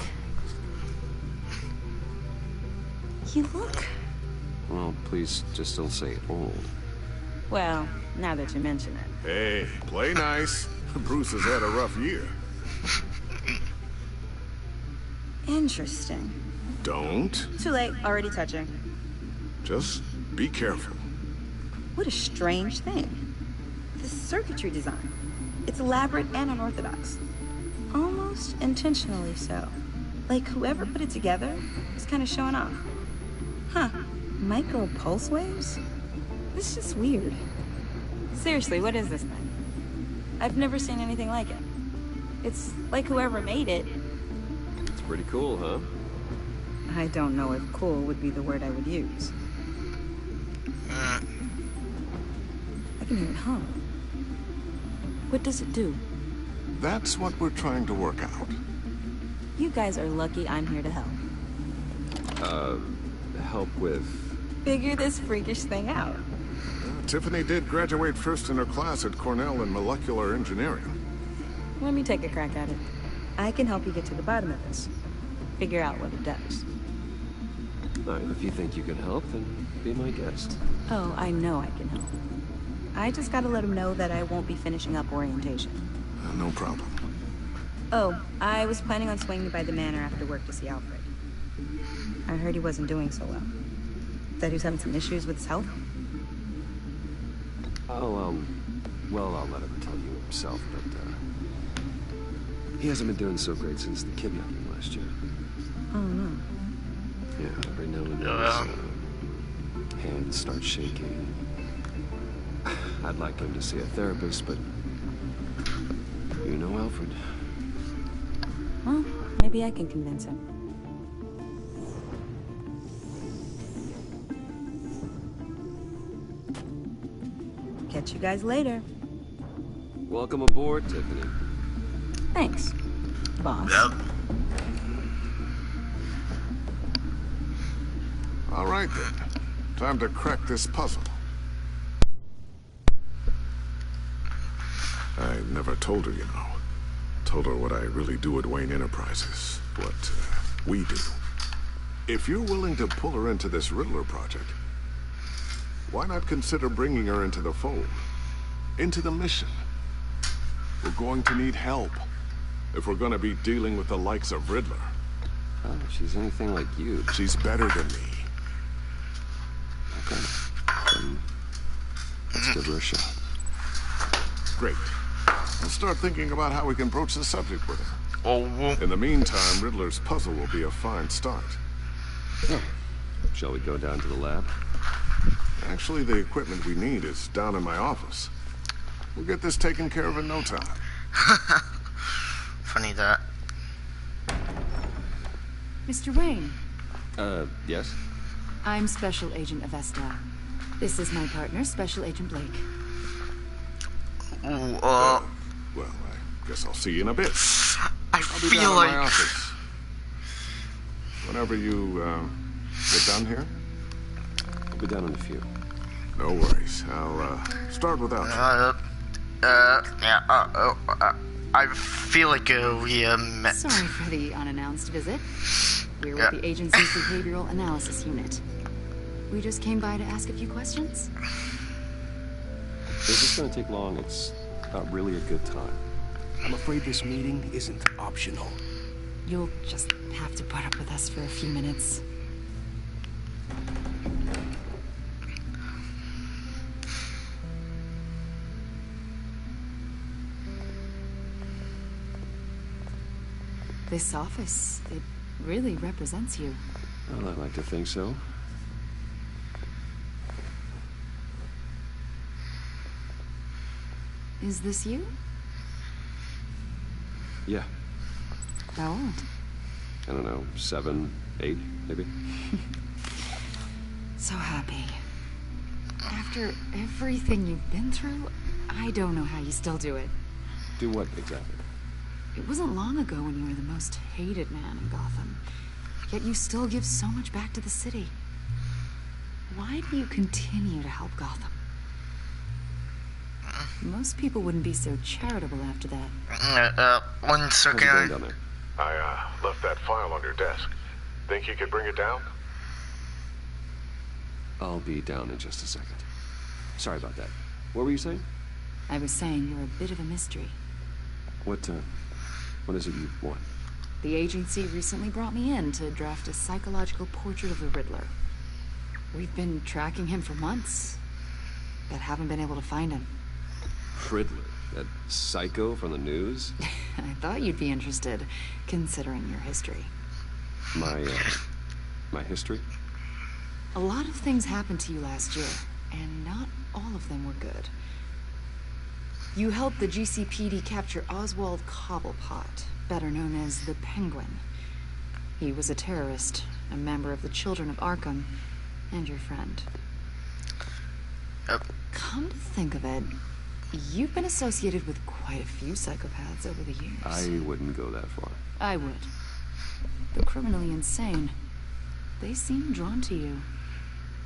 N: Well, please just don't say old.
R: Well, now that you mention it.
F: Hey, play nice. Bruce has had a rough year.
R: Interesting.
F: Don't.
R: Too late, already touching.
F: Just be careful.
R: What a strange thing. The circuitry design. It's elaborate and unorthodox. Almost intentionally so. Like whoever put it together is kind of showing off. Huh. Micro pulse waves? This is weird. Seriously, what is this thing? I've never seen anything like it. It's like whoever made it.
N: It's pretty cool, huh?
R: I don't know if cool would be the word I would use.
E: I can hear it hum. What does it do?
F: That's what we're trying to work out.
E: You guys are lucky I'm here to help.
N: Help with...
E: Figure this freakish thing out.
F: Tiffany did graduate first in her class at Cornell in molecular engineering.
E: Let me take a crack at it. I can help you get to the bottom of this. Figure out what it does.
N: All right, if you think you can help, then be my guest.
E: Oh, I know I can help. I just gotta let him know that I won't be finishing up orientation.
F: No problem.
E: Oh, I was planning on swinging by the manor after work to see Alfred. I heard he wasn't doing so well. That he was having some issues with his health?
N: Oh, well, I'll let him tell you himself, but, he hasn't been doing so great since the kidnapping last year.
E: Oh, no.
N: Yeah, every now and then his hands start shaking. I'd like him to see a therapist, but you know Alfred.
E: Well, maybe I can convince him. Catch you guys later.
N: Welcome aboard, Tiffany.
E: Thanks, boss.
A: Yep.
F: All right, then. Time to crack this puzzle. I never told her, you know. Told her what I really do at Wayne Enterprises. What we do. If you're willing to pull her into this Riddler project, why not consider bringing her into the fold? Into the mission? We're going to need help if we're going to be dealing with the likes of Riddler.
N: Oh, if she's anything like you.
F: She's better than me.
N: Okay. Let's give her a shot.
F: Great. Let's start thinking about how we can broach the subject with her.
A: Oh.
F: In the meantime, Riddler's puzzle will be a fine start.
N: Oh. Shall we go down to the lab?
F: Actually, the equipment we need is down in my office. We'll get this taken care of in no time.
A: Funny that.
M: Mr. Wayne.
N: Yes?
M: I'm Special Agent Avesta. This is my partner, Special Agent Blake.
A: Ooh,
F: well, I guess I'll see you in a bit.
A: I
F: I'll be
A: feel
F: down
A: like...
F: in my office. Whenever you, get done here?
N: I'll be down in a few.
F: No worries. I'll, start without you.
A: I feel like we met.
M: Sorry for the unannounced visit. We're with the agency's behavioral analysis unit. We just came by to ask a few questions.
N: If it's gonna take long, it's not really a good time.
B: I'm afraid this meeting isn't optional.
M: You'll just have to put up with us for a few minutes. This office, it really represents you.
N: Well, I'd like to think so.
M: Is this you?
N: Yeah.
M: How old?
N: I don't know, 7, 8, maybe?
M: So happy. After everything you've been through, I don't know how you still do it.
N: Do what, exactly?
M: It wasn't long ago when you were the most hated man in Gotham. Yet you still give so much back to the city. Why do you continue to help Gotham? Most people wouldn't be so charitable after that.
A: 1 second.
N: How's it going down there?
C: I left that file on your desk. Think you could bring it down?
N: I'll be down in just a second. Sorry about that. What were you saying?
M: I was saying you're a bit of a mystery.
N: What is it you want?
M: The agency recently brought me in to draft a psychological portrait of the Riddler. We've been tracking him for months, but haven't been able to find him.
N: Riddler? That psycho from the news?
M: I thought you'd be interested, considering your history.
N: My history?
M: A lot of things happened to you last year, and not all of them were good. You helped the GCPD capture Oswald Cobblepot, better known as the Penguin. He was a terrorist, a member of the Children of Arkham, and your friend. Come to think of it, you've been associated with quite a few psychopaths over the years.
N: I wouldn't go that far.
M: I would. The criminally insane. They seem drawn to you.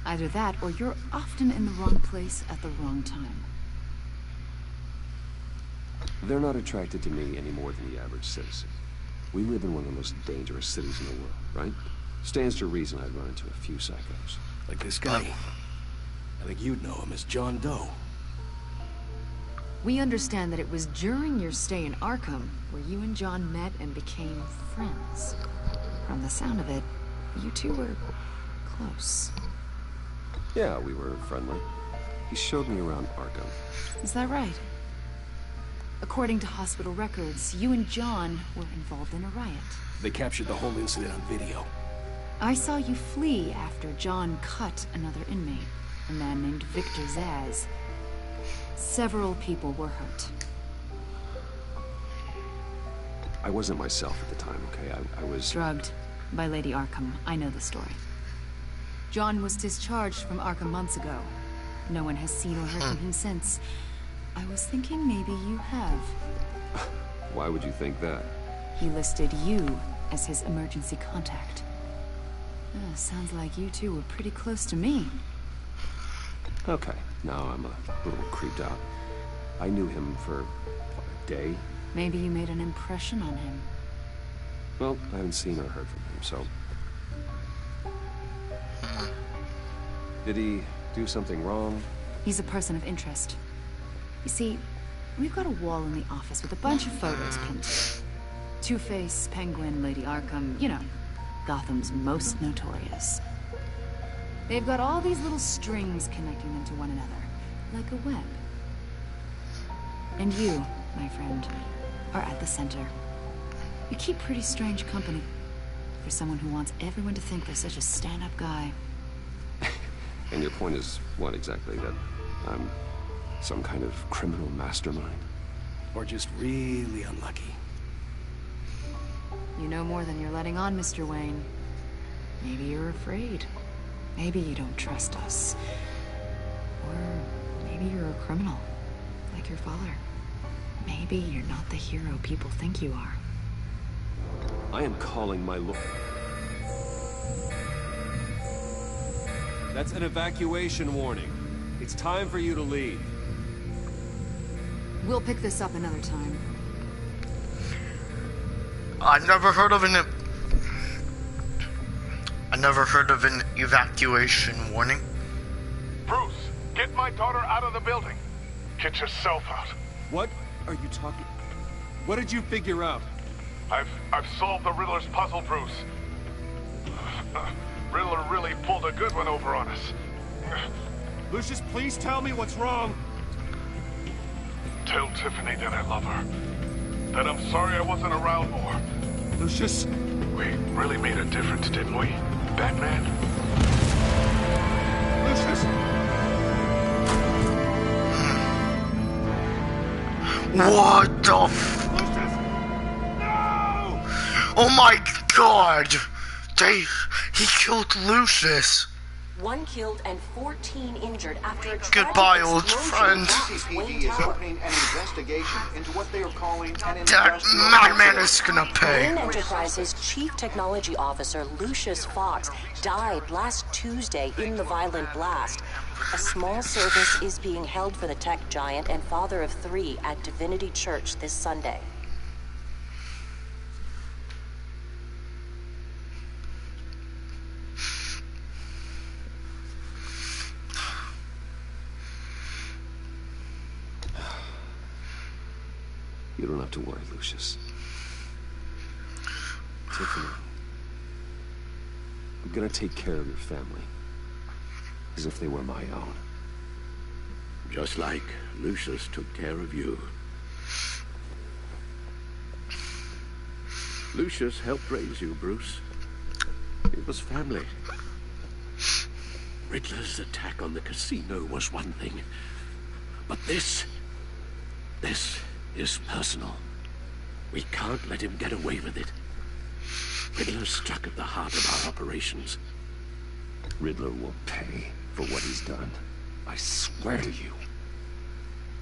M: Either that, or you're often in the wrong place at the wrong time.
N: They're not attracted to me any more than the average citizen. We live in one of the most dangerous cities in the world, right? Stands to reason I'd run into a few psychos.
S: Like this guy. I think you'd know him as John Doe.
M: We understand that it was during your stay in Arkham where you and John met and became friends. From the sound of it, you two were close.
N: Yeah, we were friendly. He showed me around Arkham.
M: Is that right? According to hospital records, you and John were involved in a riot.
S: They captured the whole incident on video.
M: I saw you flee after John cut another inmate, a man named Victor Zaz. Several people were hurt.
N: I wasn't myself at the time, okay? I was...
M: Drugged by Lady Arkham. I know the story. John was discharged from Arkham months ago. No one has seen or heard from him since. I was thinking maybe you have.
N: Why would you think that?
M: He listed you as his emergency contact. Sounds like you two were pretty close to me.
N: Okay, now I'm a little creeped out. I knew him for, what, a day?
M: Maybe you made an impression on him.
N: Well, I haven't seen or heard from him, so... Did he do something wrong?
M: He's a person of interest. You see, we've got a wall in the office with a bunch of photos pinned to it. Two-Face, Penguin, Lady Arkham, you know, Gotham's most notorious. They've got all these little strings connecting them to one another, like a web. And you, my friend, are at the center. You keep pretty strange company for someone who wants everyone to think they're such a stand-up guy.
N: And your point is what exactly? That I'm some kind of criminal mastermind?
S: Or just really unlucky?
M: You know more than you're letting on, Mr. Wayne. Maybe you're afraid. Maybe you don't trust us. Or maybe you're a criminal, like your father. Maybe you're not the hero people think you are.
N: I am calling my lord. That's an evacuation warning. It's time for you to leave.
M: We'll pick this up another time.
A: I never heard of an evacuation warning.
C: Bruce, get my daughter out of the building. Get yourself out.
N: What are you talking? What did you figure out?
C: I've solved the Riddler's puzzle, Bruce. Riddler really pulled a good one over on us.
N: Lucius, please tell me what's wrong.
C: Tell Tiffany that I love her. That I'm sorry I wasn't around more.
N: Lucius!
C: We really made a difference, didn't we, Batman?
N: Lucius!
A: What the f-
N: Lucius! No!
A: Oh my god! He killed Lucius.
T: 1 killed and 14 injured after a
A: Goodbye, old friend.
C: GCPD is opening an investigation into what they are calling an
A: That madman is gonna pay.
T: Wayne Enterprises Chief Technology Officer Lucius Fox died last Tuesday in the violent blast. A small service is being held for the tech giant and father of 3 at Divinity Church this Sunday.
N: You don't have to worry, Lucius. Tiffany, I'm gonna take care of your family. As if they were my own.
O: Just like Lucius took care of you. Lucius helped raise you, Bruce. It was family. Riddler's attack on the casino was one thing. But this is personal. We can't let him get away with it. Riddler struck at the heart of our operations.
N: Riddler will pay for what he's done.
B: I swear to you,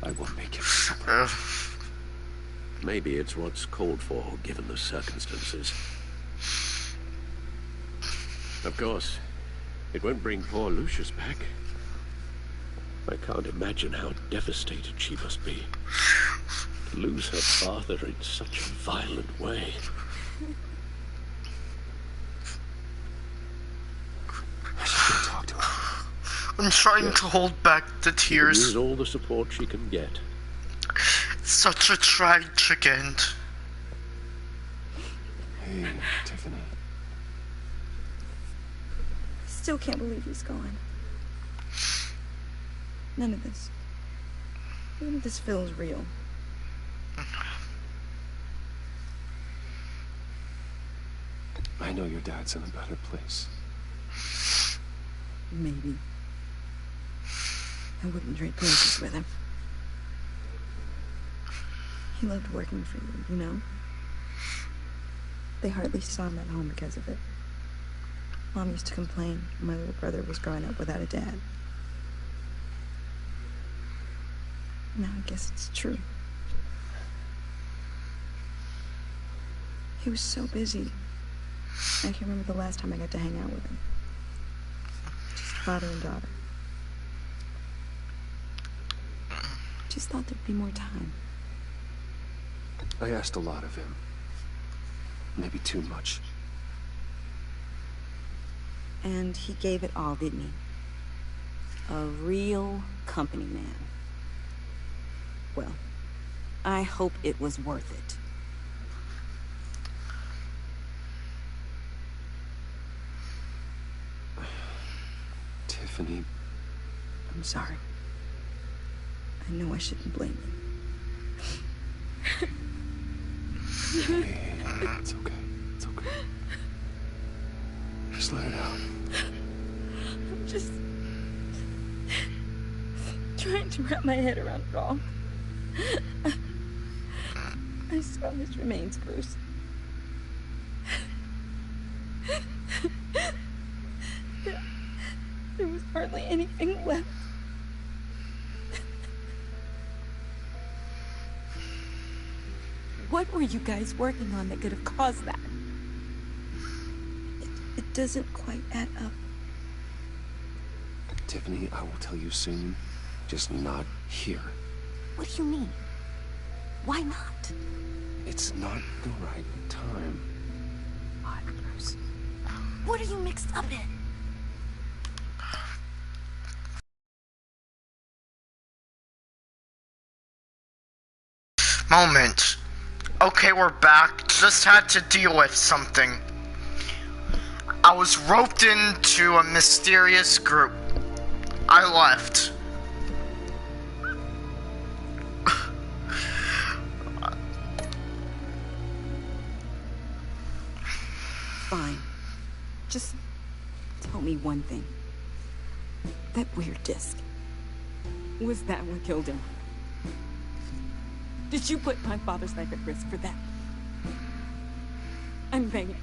B: I will make him suffer.
O: Maybe it's what's called for, given the circumstances. Of course, it won't bring poor Lucius back. I can't imagine how devastated she must be. To lose her father in such a violent way.
B: I should go talk to her.
A: I'm trying to hold back the tears.
O: Use all the support she can get.
A: Such a tragic end.
B: Hey, Tiffany.
E: Still can't believe he's gone. None of this feels real.
B: I know your dad's in a better place.
E: Maybe. I wouldn't trade places with him. He loved working for you, you know? They hardly saw him at home because of it. Mom used to complain my little brother was growing up without a dad. Now I guess it's true. He was so busy. I can't remember the last time I got to hang out with him. Just father and daughter. Just thought there'd be more time.
B: I asked a lot of him. Maybe too much.
E: And he gave it all, didn't he? A real company man. Well, I hope it was worth it.
B: Tiffany.
E: I'm sorry. I know I shouldn't blame you.
B: Hey, it's okay. It's okay. Just let it out.
E: I'm just trying to wrap my head around it all. I saw his remains, Bruce. There was hardly anything left. What were you guys working on that could have caused that? It doesn't quite add up.
B: Tiffany, I will tell you soon. Just not here.
E: What do you mean? Why not?
B: It's not the right time.
E: Why, Bruce? What are you mixed up in?
A: Moment. Okay, we're back. Just had to deal with something. I was roped into a mysterious group. I left.
E: Fine. Just tell me one thing. That weird disc. Was that what killed him? Did you put my father's life at risk for that? I'm begging.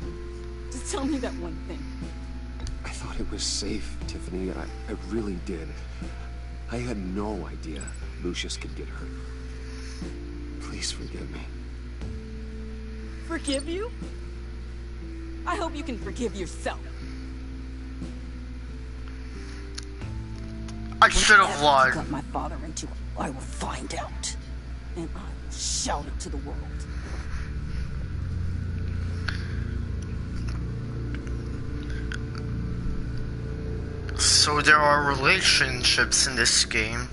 E: Just tell me that one thing.
B: I thought it was safe, Tiffany. I really did. I had no idea Lucius could get hurt. Please forgive me.
E: Forgive you? I hope you can forgive yourself.
A: I should have lied.
E: Got my father into it. I will find out. And I will shout it to the world.
A: So there are relationships in this game.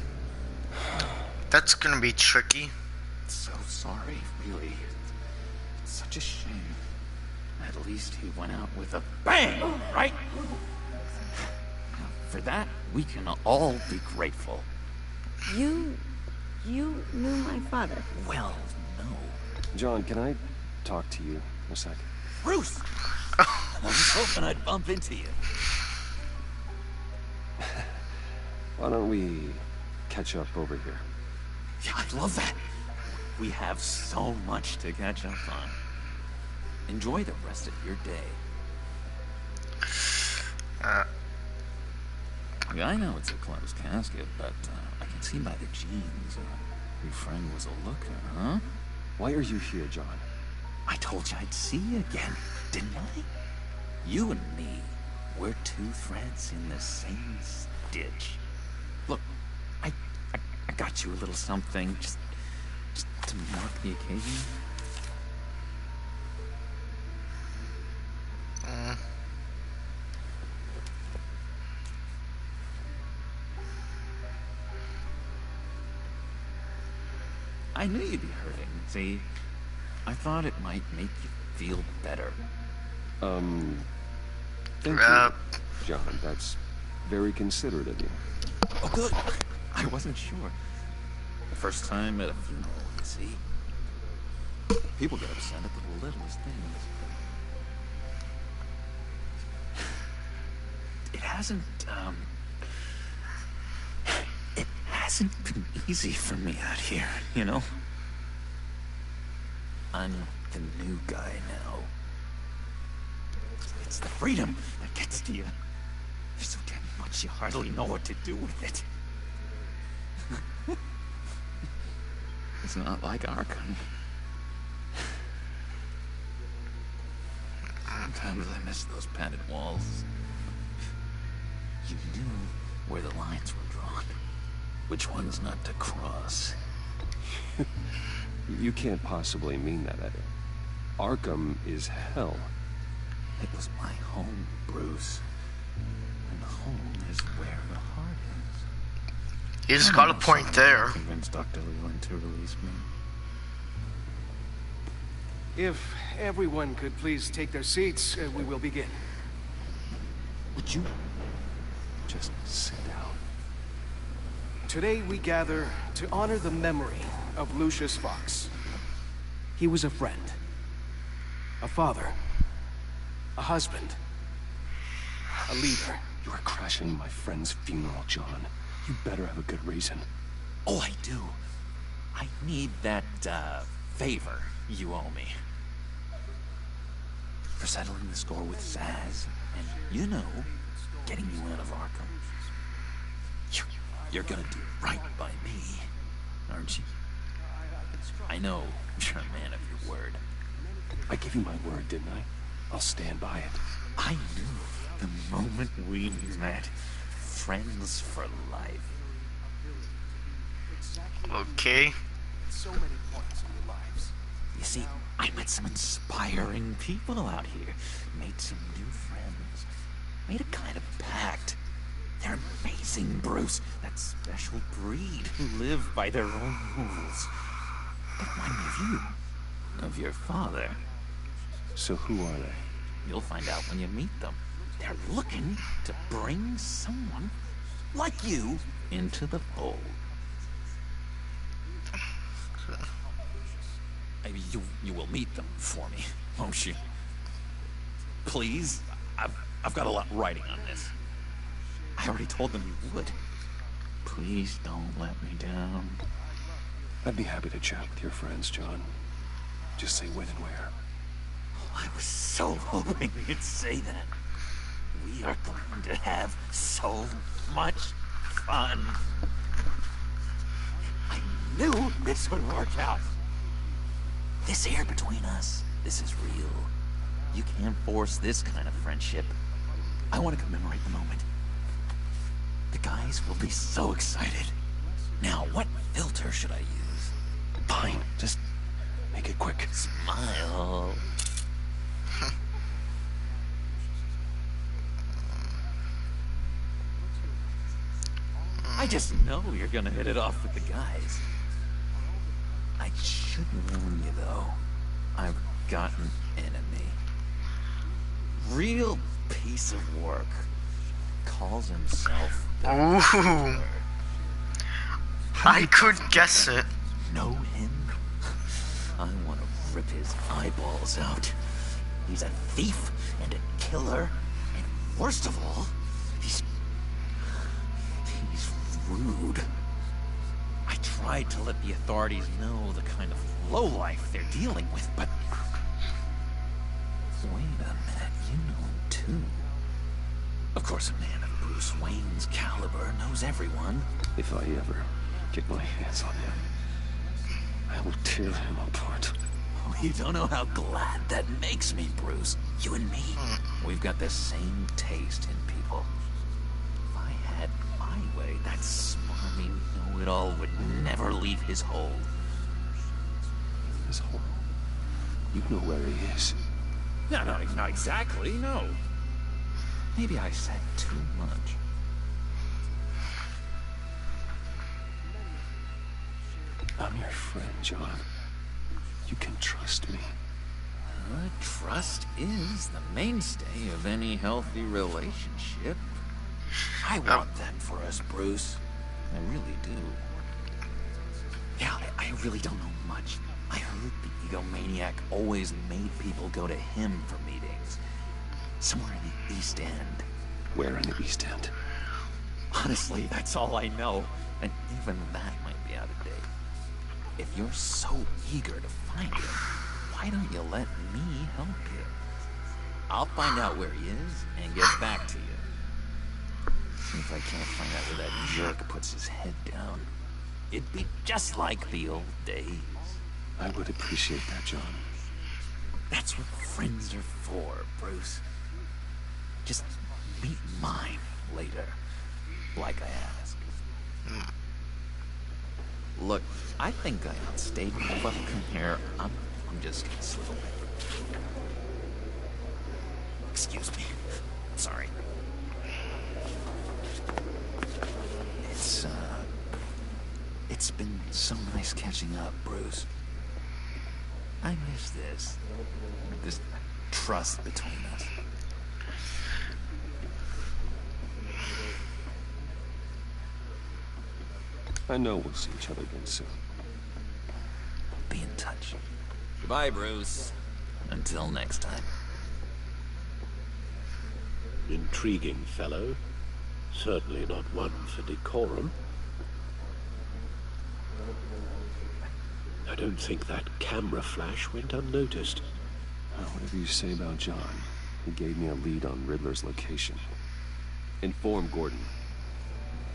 A: That's gonna be tricky.
U: So sorry, really. It's such a shame. At least he went out with a bang, right? For that, we can all be grateful.
E: You knew my father.
U: Well, no.
B: John, can I talk to you a second?
U: Bruce! I was hoping I'd bump into you.
B: Why don't we catch up over here?
U: Yeah, I'd love that. We have so much to catch up on. Enjoy the rest of your day. Yeah, I know it's a closed casket, but I can see by the jeans. Your friend was a looker, huh?
N: Why are you here, John?
U: I told you I'd see you again, didn't I? You and me, we're two threads in the same stitch. Look, I got you a little something, just to mark the occasion. I knew you'd be hurting, see? I thought it might make you feel better.
N: Thank you, John. That's very considerate of you.
U: Oh, good. I wasn't sure. The first time at a funeral, you see. People get upset at the littlest things. It hasn't been easy for me out here, you know? I'm the new guy now. It's the freedom that gets to you. There's so damn much you hardly know what to do with it. It's not like Arkham. Sometimes I miss those padded walls. You knew where the lines were drawn. Which ones not to cross.
N: You can't possibly mean that, Eddie. Arkham is hell.
U: It was my home, Bruce. And home is where the heart is.
A: He's got a point there.
U: Convinced Dr. Leland to release me.
D: If everyone could please take their seats, we will begin.
U: Would you just sit down?
D: Today we gather to honor the memory of Lucius Fox. He was a friend, a father, a husband, a leader.
N: You are crashing my friend's funeral, John. You better have a good reason.
U: Oh, I do. I need that, favor you owe me. For settling the score with Zaz, and, you know, getting you out of Arkham. You're gonna do right by me, aren't you? I know you're a man of your word.
N: I gave you my word, didn't I? I'll stand by it.
U: I knew the moment we met. Friends for life.
A: Okay.
D: So many points in your lives.
U: You see, I met some inspiring people out here. Made some new friends. Made a kind of pact. They're amazing, Bruce. That special breed who live by their own rules. They remind me of you. Of your father.
N: So who are they?
U: You'll find out when you meet them. They're looking to bring someone like you into the fold. Maybe you will meet them for me, won't you? Please? I've got a lot writing on this. I already told them you would. Please don't let me down.
N: I'd be happy to chat with your friends, John. Just say when and where.
U: I was so hoping you'd say that. We are going to have so much fun. I knew this would work out. This air between us, this is real. You can't force this kind of friendship. I want to commemorate the moment. The guys will be so excited. Now, what filter should I use?
N: Fine, just make it quick.
U: Smile. I just know you're gonna hit it off with the guys. I should warn you, though. I've got an enemy. Real piece of work. Calls himself the
A: Ooh. I could guess it.
U: Know him? I want to rip his eyeballs out. He's a thief and a killer, and worst of all, he's rude. I tried to let the authorities know the kind of lowlife they're dealing with, but wait a minute, you know him too. Of course, a man of Bruce Wayne's caliber knows everyone.
B: If I ever get my hands on him, I will tear him apart.
U: Oh, you don't know how glad that makes me, Bruce. You and me, we've got the same taste in people. If I had my way, that smarmy know-it-all would never leave his hole.
B: His hole? You know where he is.
U: No, not exactly, no. Maybe I said too much.
B: I'm your friend, John. You can trust me.
U: Trust is the mainstay of any healthy relationship. I want that for us, Bruce. I really do. Yeah, I really don't know much. I heard the egomaniac always made people go to him for meetings. Somewhere in the East End.
B: Where in the East End?
U: Honestly, that's all I know. And even that might be out of date. If you're so eager to find him, why don't you let me help you? I'll find out where he is and get back to you. See if I can't find out where that jerk puts his head down. It'd be just like the old days.
B: I would appreciate that, John.
U: That's what friends are for, Bruce. Just meet mine later, like I asked. Look, I think I outstayed my welcome here. I'm just gonna slip away. Excuse me. Sorry. It's been so nice catching up, Bruce. I miss this trust between us.
B: I know we'll see each other again soon.
U: Be in touch. Goodbye, Bruce. Until next time.
O: Intriguing fellow. Certainly not one for decorum. I don't think that camera flash went unnoticed.
B: Whatever you say about John, he gave me a lead on Riddler's location. Inform Gordon.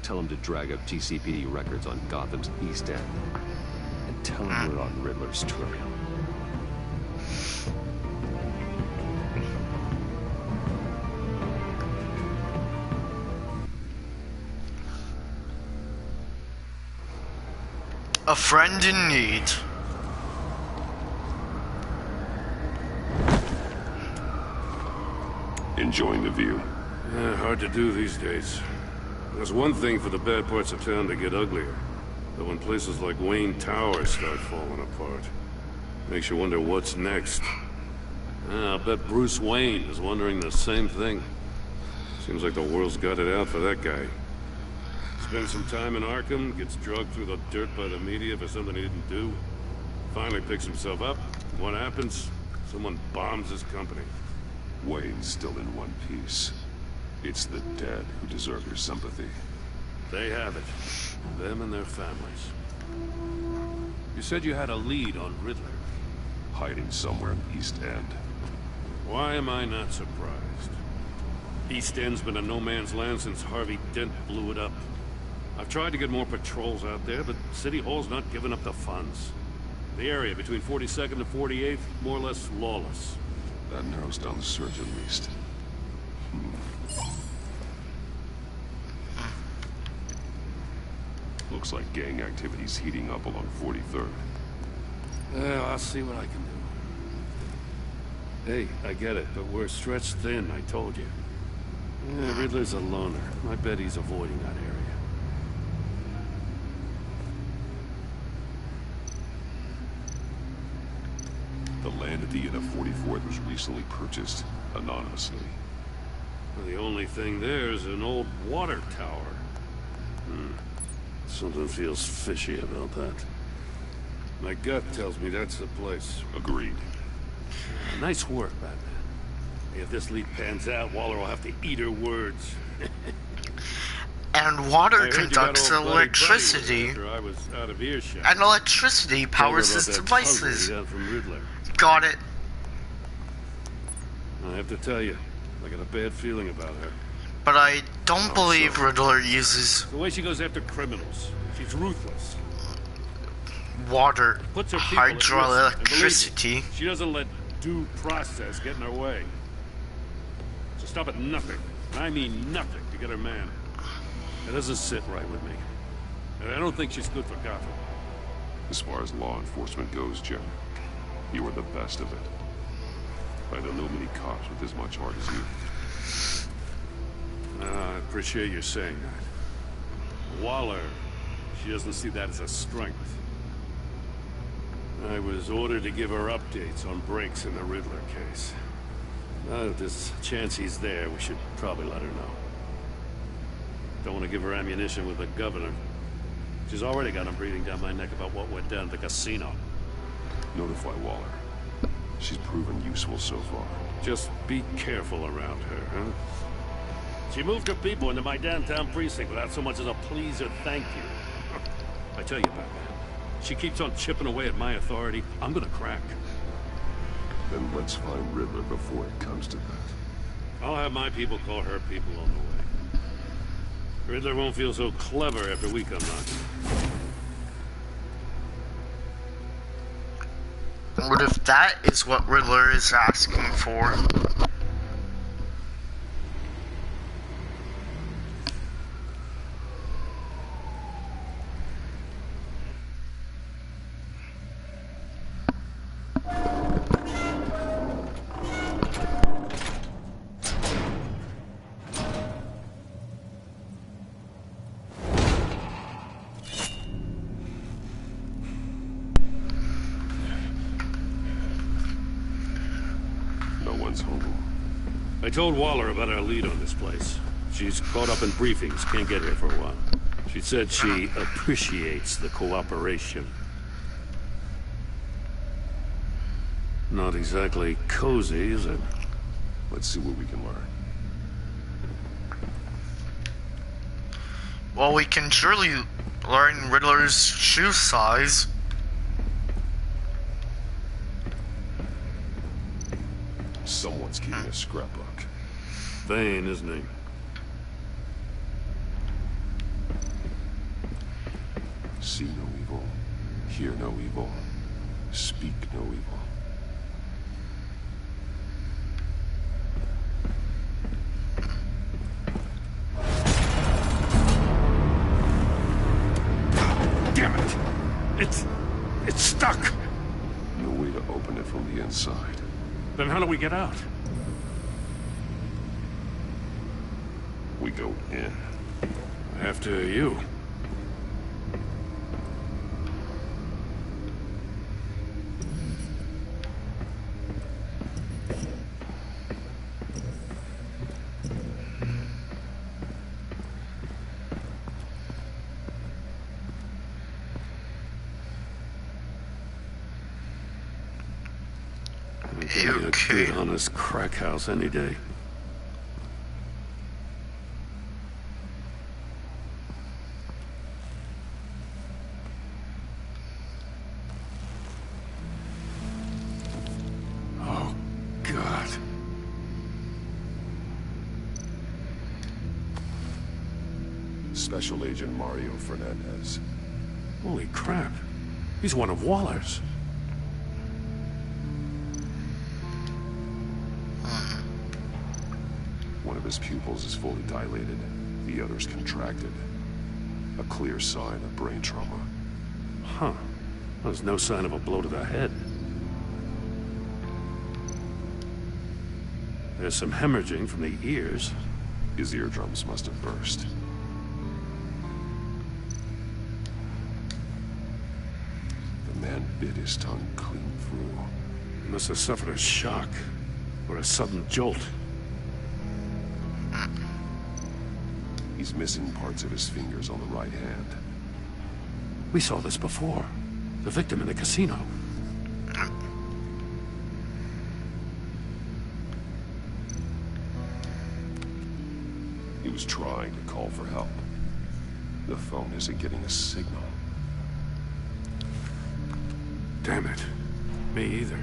B: Tell him to drag up GCPD records on Gotham's East End. And tell him we're on Riddler's trail.
A: A friend in need.
I: Enjoying the view?
H: Yeah, hard to do these days. There's one thing for the bad parts of town to get uglier. But when places like Wayne Tower start falling apart, makes you wonder what's next. I'll bet Bruce Wayne is wondering the same thing. Seems like the world's got it out for that guy. Spends some time in Arkham, gets drugged through the dirt by the media for something he didn't do. Finally picks himself up. What happens? Someone bombs his company.
I: Wayne's still in one piece. It's the dead who deserve your sympathy.
H: They have it. Them and their families. You said you had a lead on Riddler.
I: Hiding somewhere in the East End.
H: Why am I not surprised? East End's been a no-man's land since Harvey Dent blew it up. I've tried to get more patrols out there, but City Hall's not giving up the funds. The area between 42nd and 48th, more or less lawless.
I: That narrows down the search at least. Looks like gang activity's heating up along 43rd.
H: Well, I'll see what I can do. Hey, I get it, but we're stretched thin, I told you. Yeah, Riddler's a loner. I bet he's avoiding that area.
I: The land at the end of 44th was recently purchased anonymously.
H: Well, the only thing there is an old water tower. Something feels fishy about that. My gut tells me that's the place.
I: Agreed.
H: Nice work, Batman. If this lead pans out, Waller will have to eat her words.
A: And water conducts electricity.
H: I was out of earshot.
A: And electricity powers his devices. Got it.
H: I have to tell you, I got a bad feeling about her.
A: But I don't believe Riddler uses
H: the way she goes after criminals. She's ruthless.
A: Water,
H: Puts her people at risk. And
A: hydroelectricity.
H: believe me, she doesn't let due process get in her way. She'll stop at nothing, and I mean nothing, to get her man. It doesn't sit right with me. And I don't think she's good for Gotham.
I: As far as law enforcement goes, Jim, you are the best of it. I don't know many cops with as much heart as you.
H: I appreciate you saying that. Waller, she doesn't see that as a strength. I was ordered to give her updates on breaks in the Riddler case. If there's a chance he's there, we should probably let her know. Don't want to give her ammunition with the governor. She's already got him breathing down my neck about what went down at the casino.
I: Notify Waller. She's proven useful so far.
H: Just be careful around her, huh? She moved her people into my downtown precinct without so much as a please or thank you. I tell you, Batman, she keeps on chipping away at my authority, I'm gonna crack.
I: Then let's find Riddler before it comes to that.
H: I'll have my people call her people on the way. Riddler won't feel so clever after we come knocking.
A: What if that is what Riddler is asking for?
H: I told Waller about our lead on this place. She's caught up in briefings, can't get here for a while. She said she appreciates the cooperation. Not exactly cozy, is it?
I: Let's see what we can learn.
A: Well, we can surely learn Riddler's shoe size.
I: Someone's keeping a scrapbook.
H: Vain, isn't he?
I: See no evil, hear no evil, speak no evil.
H: Damn it! It's stuck!
I: No way to open it from the inside.
H: Then how do we get out?
I: We go in.
H: After you. A good, honest crack house any day. Oh, God.
I: Special Agent Mario Fernandez.
H: Holy crap. He's one of Waller's.
I: One of his pupils is fully dilated, the other's contracted. A clear sign of brain trauma.
H: Huh. There's no sign of a blow to the head. There's some hemorrhaging from the ears.
I: His eardrums must have burst. The man bit his tongue clean through.
H: He must have suffered a shock, or a sudden jolt.
I: He's missing parts of his fingers on the right hand.
H: We saw this before. The victim in the casino.
I: He was trying to call for help. The phone isn't getting a signal.
H: Damn it. Me either.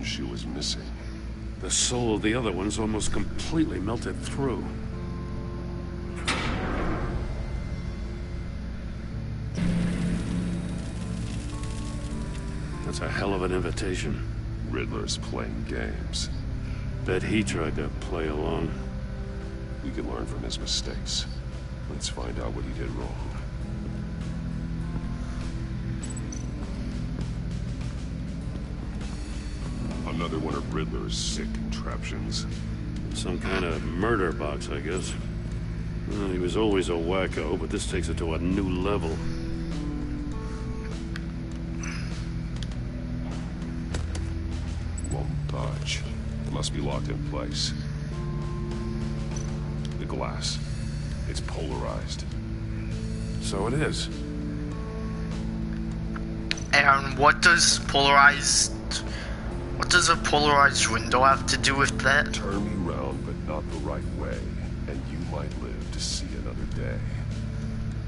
I: one shoe was missing.
H: The soul of the other one's almost completely melted through. That's a hell of an invitation.
I: Riddler's playing games.
H: Bet he tried to play along.
I: We can learn from his mistakes. Let's find out what he did wrong. Another one of Riddler's sick contraptions.
H: Some kind of murder box, I guess. Well, he was always a wacko, but this takes it to a new level.
I: Won't budge. It must be locked in place. The glass. It's polarized.
H: So it is.
A: And what does a polarized window have to do with that?
I: Turn me round, but not the right way, and you might live to see another day.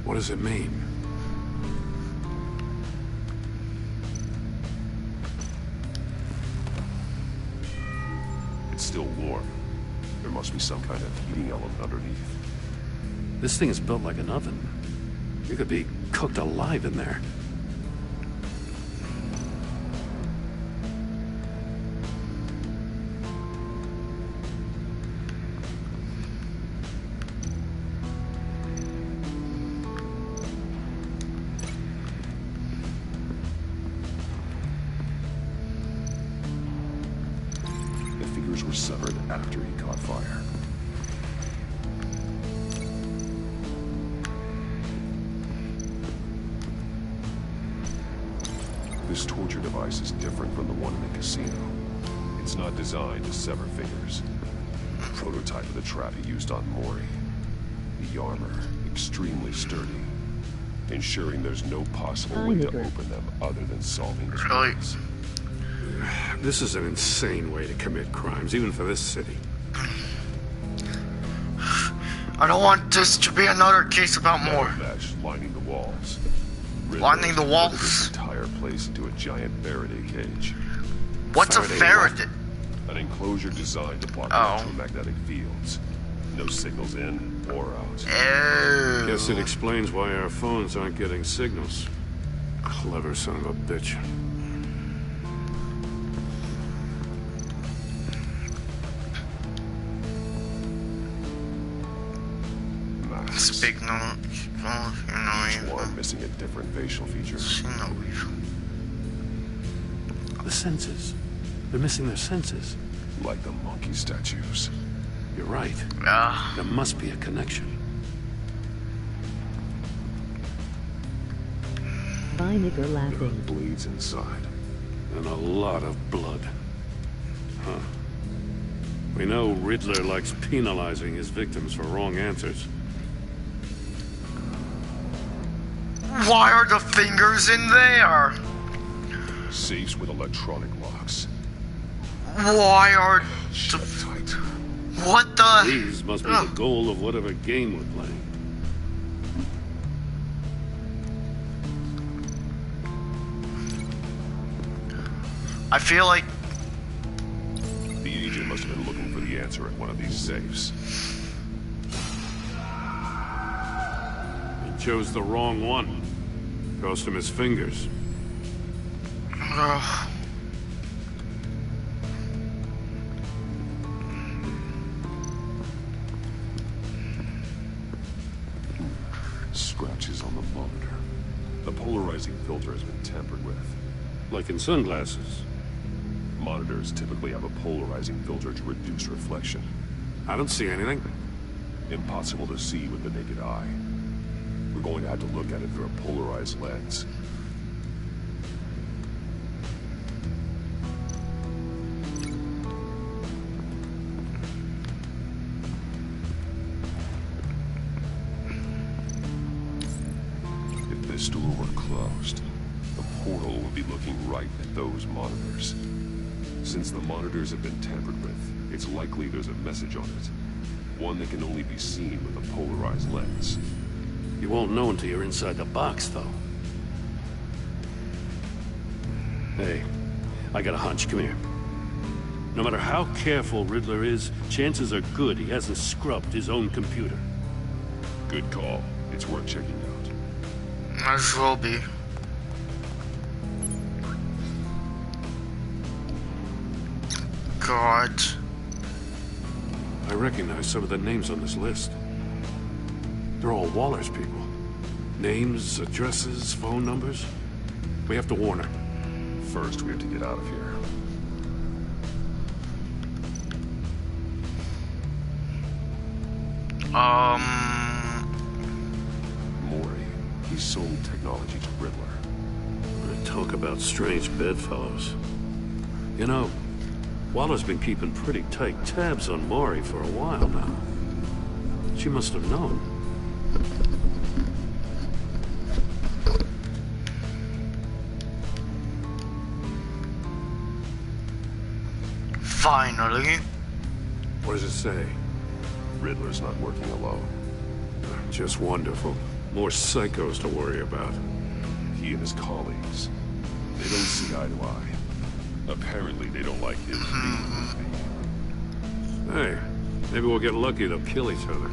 H: What does it mean?
I: It's still warm. There must be some kind of heating element underneath.
H: This thing is built like an oven. You could be cooked alive in there.
I: The figures were severed after he caught fire. This torture device is different from the one in the casino. It's not designed to sever fingers. A prototype of the trap he used on Mori. The armor, extremely sturdy, ensuring there's no possible way to open them other than solving the riddles.
H: This is an insane way to commit crimes, even for this city.
A: I don't want this to be another case about more.
I: Mesh lining the walls.
A: Lining the walls?
I: This entire place into a giant Faraday cage.
A: What's a Faraday?
I: An enclosure designed to block electromagnetic fields. No signals in or out.
A: Oh.
H: Guess it explains why our phones aren't getting signals. Clever son of a bitch.
A: Speak no
I: Each one missing a different facial feature.
H: The senses. They're missing their senses.
I: Like the monkey statues.
H: You're right. There must be a connection.
I: Vinegar laughing. Bleeds inside.
H: And a lot of blood. Huh. We know Riddler likes penalizing his victims for wrong answers.
A: Why are the fingers in there?
I: Safes with electronic locks.
A: Why are what the?
H: These must be the goal of whatever game we're playing.
A: I feel like
I: the agent must have been looking for the answer at one of these safes.
H: He chose the wrong one. Cost him his fingers.
I: Scratches on the monitor. The polarizing filter has been tampered with.
H: Like in sunglasses.
I: Monitors typically have a polarizing filter to reduce reflection.
H: I don't see anything.
I: Impossible to see with the naked eye. We're going to have to look at it through a polarized lens. If this door were closed, the portal would be looking right at those monitors. Since the monitors have been tampered with, it's likely there's a message on it. One that can only be seen with a polarized lens.
H: You won't know until you're inside the box, though. Hey, I got a hunch. Come here. No matter how careful Riddler is, chances are good he hasn't scrubbed his own computer.
I: Good call. It's worth checking out.
A: Might as well be. God.
H: I recognize some of the names on this list. They're all Waller's people. Names, addresses, phone numbers. We have to warn her.
I: First, we have to get out of here. Mori. He sold technology to Riddler.
H: Talk about strange bedfellows. You know, Waller's been keeping pretty tight tabs on Mori for a while now. She must have known.
A: Finally.
H: What does it say?
I: Riddler's not working alone.
H: Just wonderful. More psychos to worry about.
I: He and his colleagues, they don't see eye to eye. Apparently, they don't like his being.
H: Hey, maybe we'll get lucky. They'll kill each other.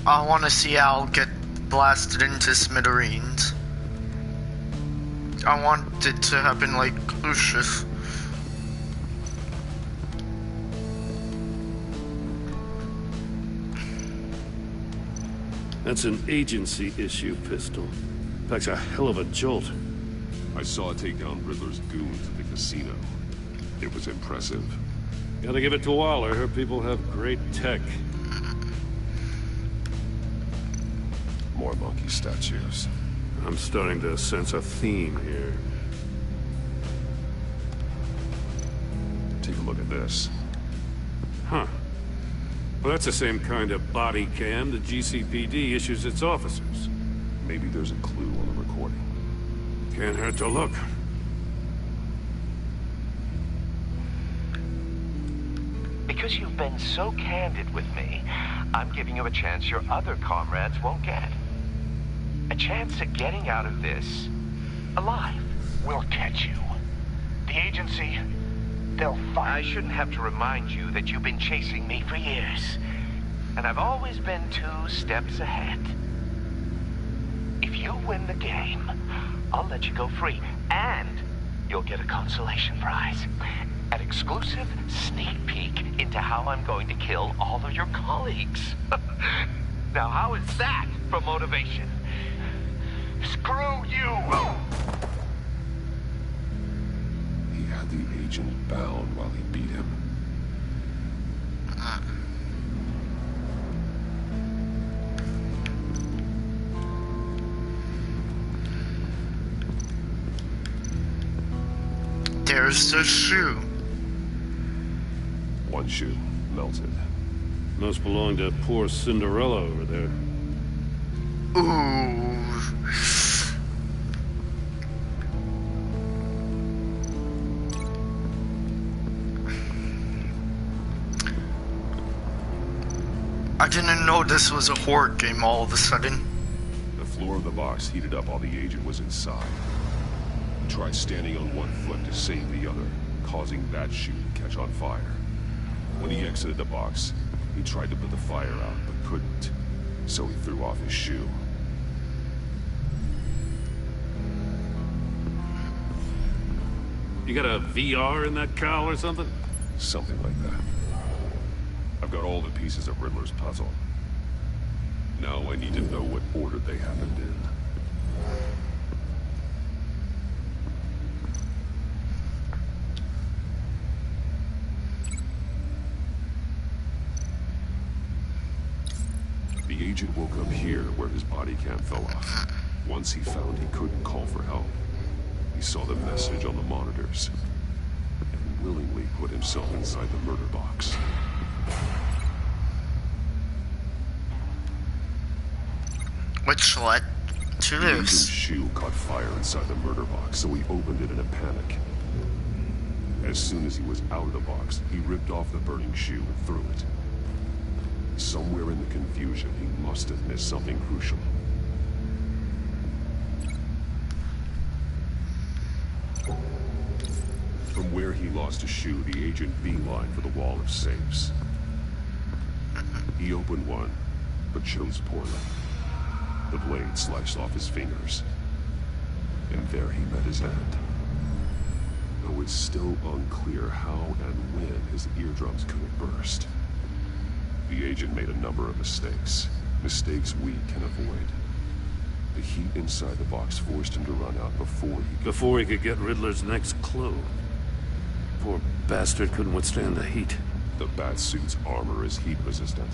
A: I want to see Al get blasted into smithereens. I want it to happen like Lucius.
H: That's an agency issue pistol. Packs a hell of a jolt.
I: I saw it take down Riddler's goons at the casino. It was impressive.
H: Gotta give it to Waller. Her people have great tech.
I: More monkey statues.
H: I'm starting to sense a theme here.
I: Take a look at this.
H: Huh. Well, that's the same kind of body cam the GCPD issues its officers.
I: Maybe there's a clue on the recording.
H: Can't hurt to look.
G: Because you've been so candid with me, I'm giving you a chance your other comrades won't get. A chance at getting out of this alive.
P: We'll catch you. The agency, they'll find...
G: I shouldn't have to remind you that you've been chasing me for years. And I've always been 2 steps ahead. If you win the game, I'll let you go free. And you'll get a consolation prize. An exclusive sneak peek into how I'm going to kill all of your colleagues. Now, how is that for motivation? Screw you!
I: He had the agent bound while he beat him.
A: There's the shoe.
I: One shoe, melted.
H: Must belong to poor Cinderella over there.
A: Ooh. I didn't know this was a horror game all of a sudden.
I: The floor of the box heated up while the agent was inside. He tried standing on one foot to save the other, causing that shoe to catch on fire. When he exited the box, he tried to put the fire out, but couldn't. So he threw off his shoe.
H: You got a VR in that cowl or something?
I: Something like that. I've got all the pieces of Riddler's puzzle. Now I need to know what order they happened in. The agent woke up here where his body cam fell off. Once he found he couldn't call for help, he saw the message on the monitors and willingly put himself inside the murder box.
A: Which led to
I: The agent's
A: this.
I: shoe caught fire inside the murder box, so he opened it in a panic. As soon as he was out of the box, he ripped off the burning shoe and threw it. Somewhere in the confusion, he must have missed something crucial. From where he lost a shoe, the agent beelined for the wall of safes. He opened one, but chose poorly. The blade sliced off his fingers. And there he met his end. Though it's still unclear how and when his eardrums could have burst. The agent made a number of mistakes. Mistakes we can avoid. The heat inside the box forced him to run out before he could
H: get Riddler's next clue. Poor bastard couldn't withstand the heat.
I: The Batsuit's armor is heat resistant.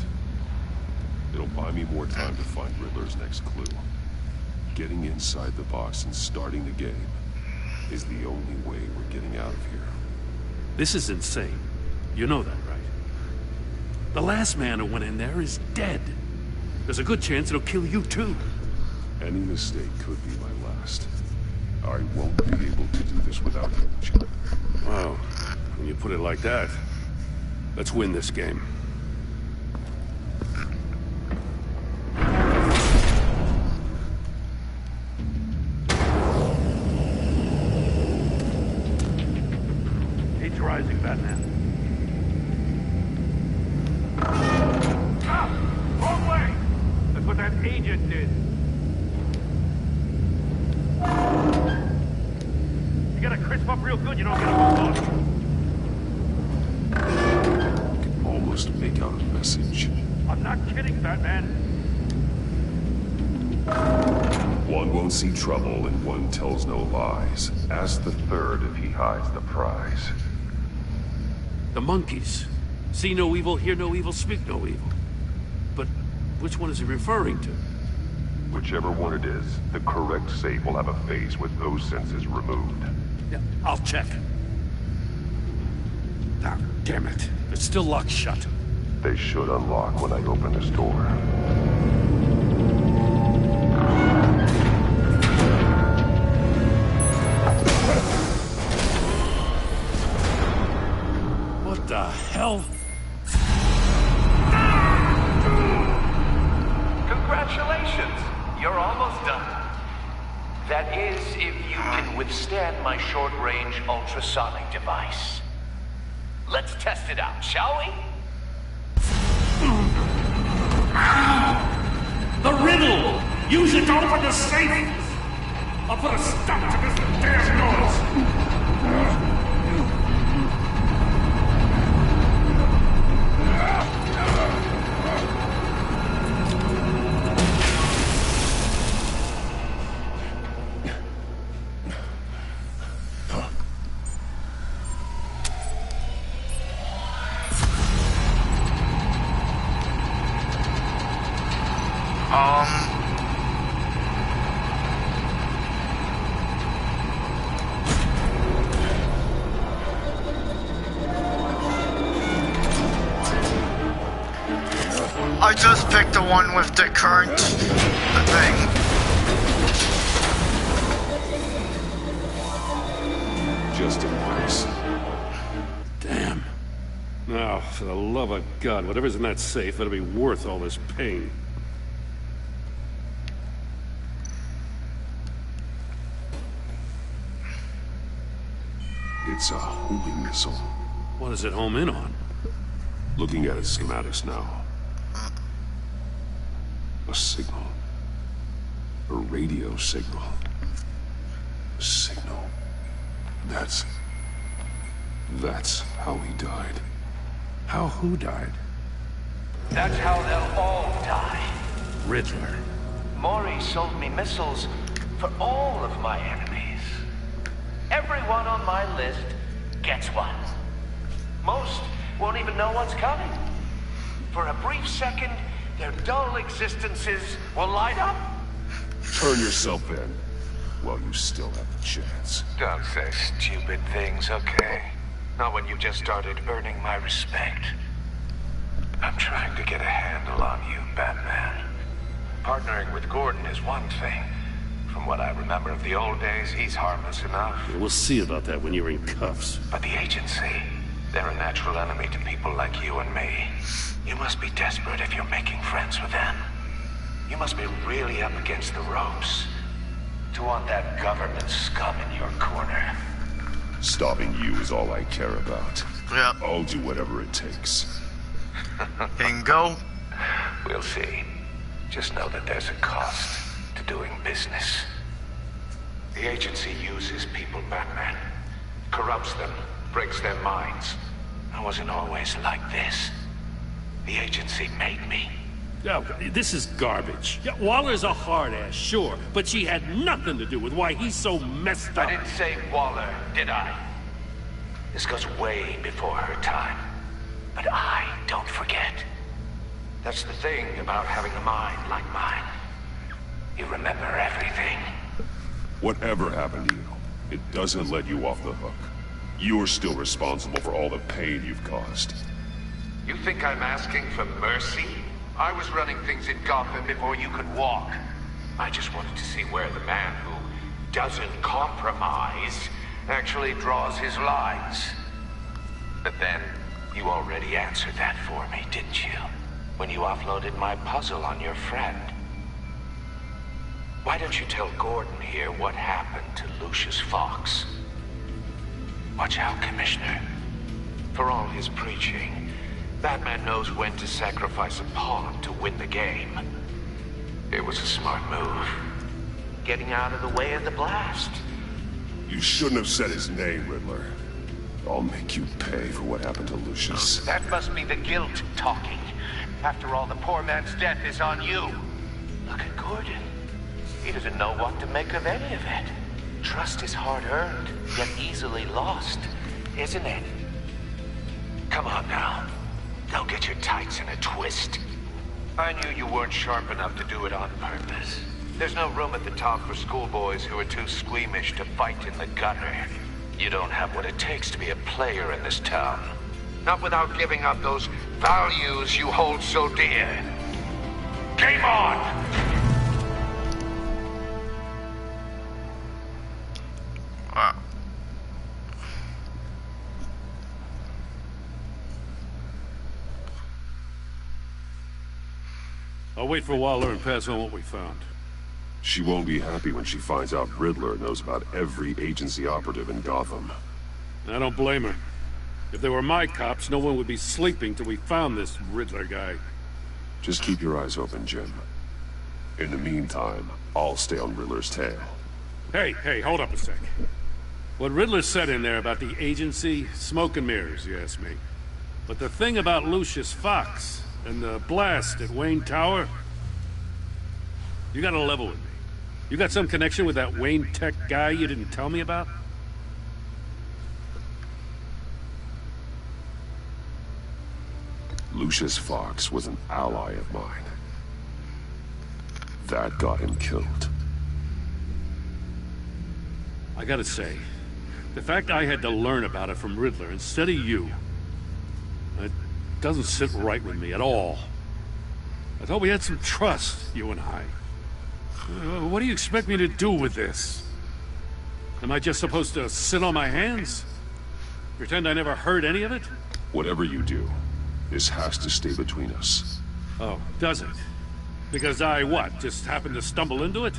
I: It'll buy me more time to find Riddler's next clue. Getting inside the box and starting the game is the only way we're getting out of here.
H: This is insane. You know that, right? The last man who went in there is dead. There's a good chance it'll kill you too.
I: Any mistake could be my last. I won't be able to do this without you, Jim.
H: Wow. When you put it like that, let's win this game. Heat's rising, Batman.
L: Ah! Wrong way! That's what that agent did. You gotta crisp up real good, you don't get a move
I: I can almost make out a message.
L: I'm not kidding, Batman.
I: One won't see trouble and one tells no lies. Ask the third if he hides the prize.
H: The monkeys. See no evil, hear no evil, speak no evil. But which one is he referring to?
I: Whichever one it is, the correct safe will have a face with those senses removed.
H: Yeah, I'll check. Ah, damn it. It's still locked shut.
I: They should unlock when I open this door.
H: What the hell?
G: Congratulations! You're almost done. That is, if you can withstand my short-range ultrasonic device. Let's test it out, shall we?
L: The Riddle! Use it to open the safe! I'll put a stop to this damn noise!
A: I just picked the one with the current thing.
I: Just in case.
H: Damn. Now, for the love of God, whatever's in that safe better be worth all this pain.
I: It's a homing missile.
H: What does it home in on?
I: Looking at its schematics now. A signal. A radio signal. A signal. That's how he died.
H: How who died?
G: That's how they'll all die.
H: Riddler.
G: Maury sold me missiles for all of my enemies. Everyone on my list gets one. Most won't even know what's coming. For a brief second, their dull existences will light up.
I: Turn yourself in while you still have the chance.
G: Don't say stupid things, okay? Not when you just started earning my respect. I'm trying to get a handle on you, Batman. Partnering with Gordon is one thing. From what I remember of the old days, he's harmless enough.
H: We'll see about that when you're in cuffs.
G: But the agency, they're a natural enemy to people like you and me. You must be desperate if you're making friends with them. You must be really up against the ropes to want that government scum in your corner.
I: Stopping you is all I care about.
A: Yep.
I: I'll do whatever it takes.
A: Bingo.
G: We'll see. Just know that there's a cost to doing business. The agency uses people, Batman. Corrupts them, breaks their minds. I wasn't always like this. The agency made me.
H: Oh, this is garbage. Yeah, Waller's a hard ass, sure, but she had nothing to do with why he's so messed up.
G: I didn't say Waller, did I? This goes way before her time. But I don't forget. That's the thing about having a mind like mine. You remember everything.
I: Whatever happened to you, it doesn't let you off the hook. You're still responsible for all the pain you've caused.
G: You think I'm asking for mercy? I was running things in Gotham before you could walk. I just wanted to see where the man who doesn't compromise actually draws his lines. But then, you already answered that for me, didn't you? When you offloaded my puzzle on your friend. Why don't you tell Gordon here what happened to Lucius Fox? Watch out, Commissioner. For all his preaching, Batman knows when to sacrifice a pawn to win the game. It was a smart move. Getting out of the way of the blast.
I: You shouldn't have said his name, Riddler. I'll make you pay for what happened to Lucius.
G: That must be the guilt talking. After all, the poor man's death is on you. Look at Gordon. He doesn't know what to make of any of it. Trust is hard-earned, yet easily lost, isn't it? Come on now. Don't get your tights in a twist. I knew you weren't sharp enough to do it on purpose. There's no room at the top for schoolboys who are too squeamish to fight in the gutter. You don't have what it takes to be a player in this town. Not without giving up those values you hold so dear. Game on!
A: Wow.
H: I'll wait for Waller and pass on what we found.
I: She won't be happy when she finds out Riddler knows about every agency operative in Gotham.
H: I don't blame her. If they were my cops, no one would be sleeping till we found this Riddler guy.
I: Just keep your eyes open, Jim. In the meantime, I'll stay on Riddler's tail.
H: Hey, hold up a sec. What Riddler said in there about the agency, smoke and mirrors, you ask me. But the thing about Lucius Fox and the blast at Wayne Tower, you gotta level with me. You got some connection with that Wayne Tech guy you didn't tell me about?
I: Lucius Fox was an ally of mine. That got him killed.
H: I gotta say, the fact I had to learn about it from Riddler instead of you, it doesn't sit right with me at all. I thought we had some trust, you and I. What do you expect me to do with this? Am I just supposed to sit on my hands? Pretend I never heard any of it?
I: Whatever you do, this has to stay between us.
H: Oh, does it? Because I, what, just happened to stumble into it?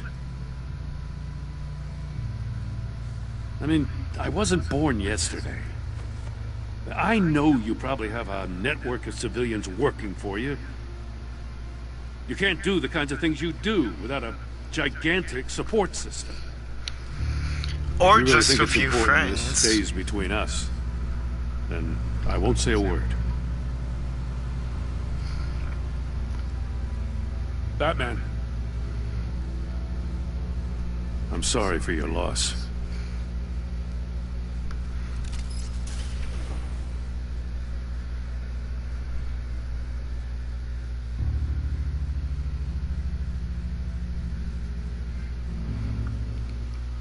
H: I mean, I wasn't born yesterday. I know you probably have a network of civilians working for you. You can't do the kinds of things you do without a gigantic support system.
A: Or
H: If you really
A: just
H: think
A: a
H: it's
A: few
H: important this
A: friends.
H: stays between us, then I won't say a word. Batman. I'm sorry for your loss.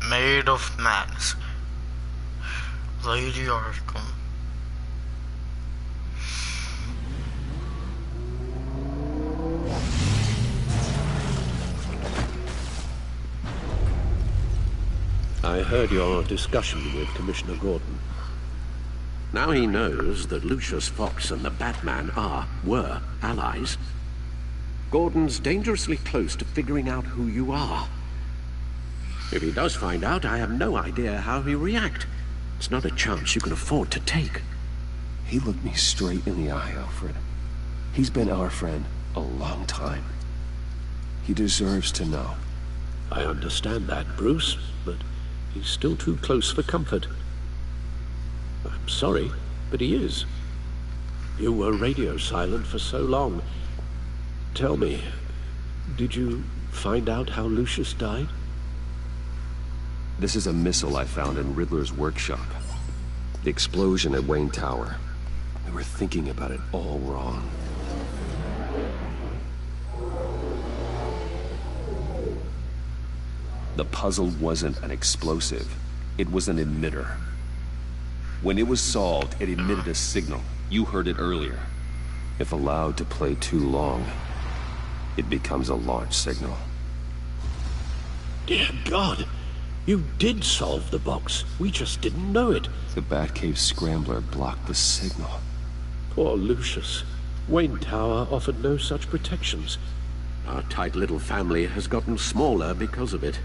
A: Made of Madness. Lady Arkham.
O: I heard your discussion with Commissioner Gordon. Now he knows that Lucius Fox and the Batman were allies. Gordon's dangerously close to figuring out who you are. If he does find out, I have no idea how he'll react. It's not a chance you can afford to take.
B: He looked me straight in the eye, Alfred. He's been our friend a long time. He deserves to know.
O: I understand that, Bruce, but he's still too close for comfort. I'm sorry, but he is. You were radio silent for so long. Tell me, did you find out how Lucius died?
B: This is a missile I found in Riddler's workshop. The explosion at Wayne Tower. We were thinking about it all wrong. The puzzle wasn't an explosive. It was an emitter. When it was solved, it emitted a signal. You heard it earlier. If allowed to play too long, it becomes a launch signal.
O: Dear God! You did solve the box. We just didn't know it.
B: The Batcave scrambler blocked the signal.
O: Poor Lucius. Wayne Tower offered no such protections. Our tight little family has gotten smaller because of it.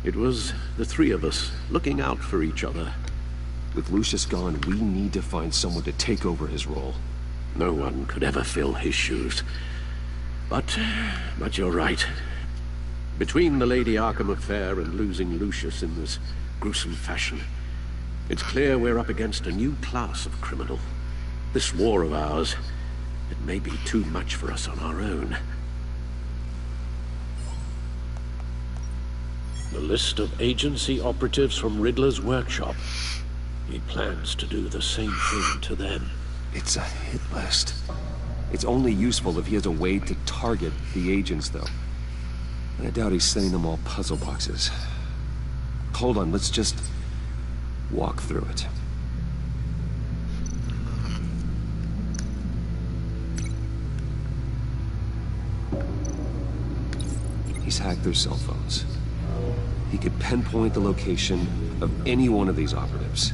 O: It was the three of us looking out for each other.
B: With Lucius gone, we need to find someone to take over his role.
O: No one could ever fill his shoes. But you're right. Between the Lady Arkham affair and losing Lucius in this gruesome fashion, it's clear we're up against a new class of criminal. This war of ours, it may be too much for us on our own. The list of agency operatives from Riddler's workshop. He plans to do the same thing to them.
B: It's a hit list. It's only useful if he has a way to target the agents, though. I doubt he's sending them all puzzle boxes. Hold on, let's just walk through it. He's hacked their cell phones. He could pinpoint the location of any one of these operatives.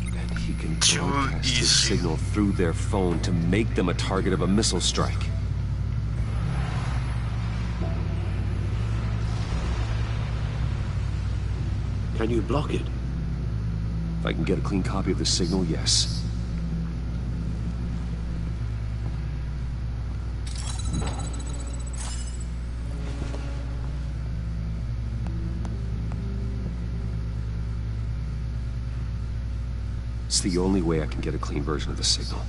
B: And he can broadcast his signal through their phone to make them a target of a missile strike.
O: Can you block it?
B: If I can get a clean copy of the signal, yes. It's the only way I can get a clean version of the signal.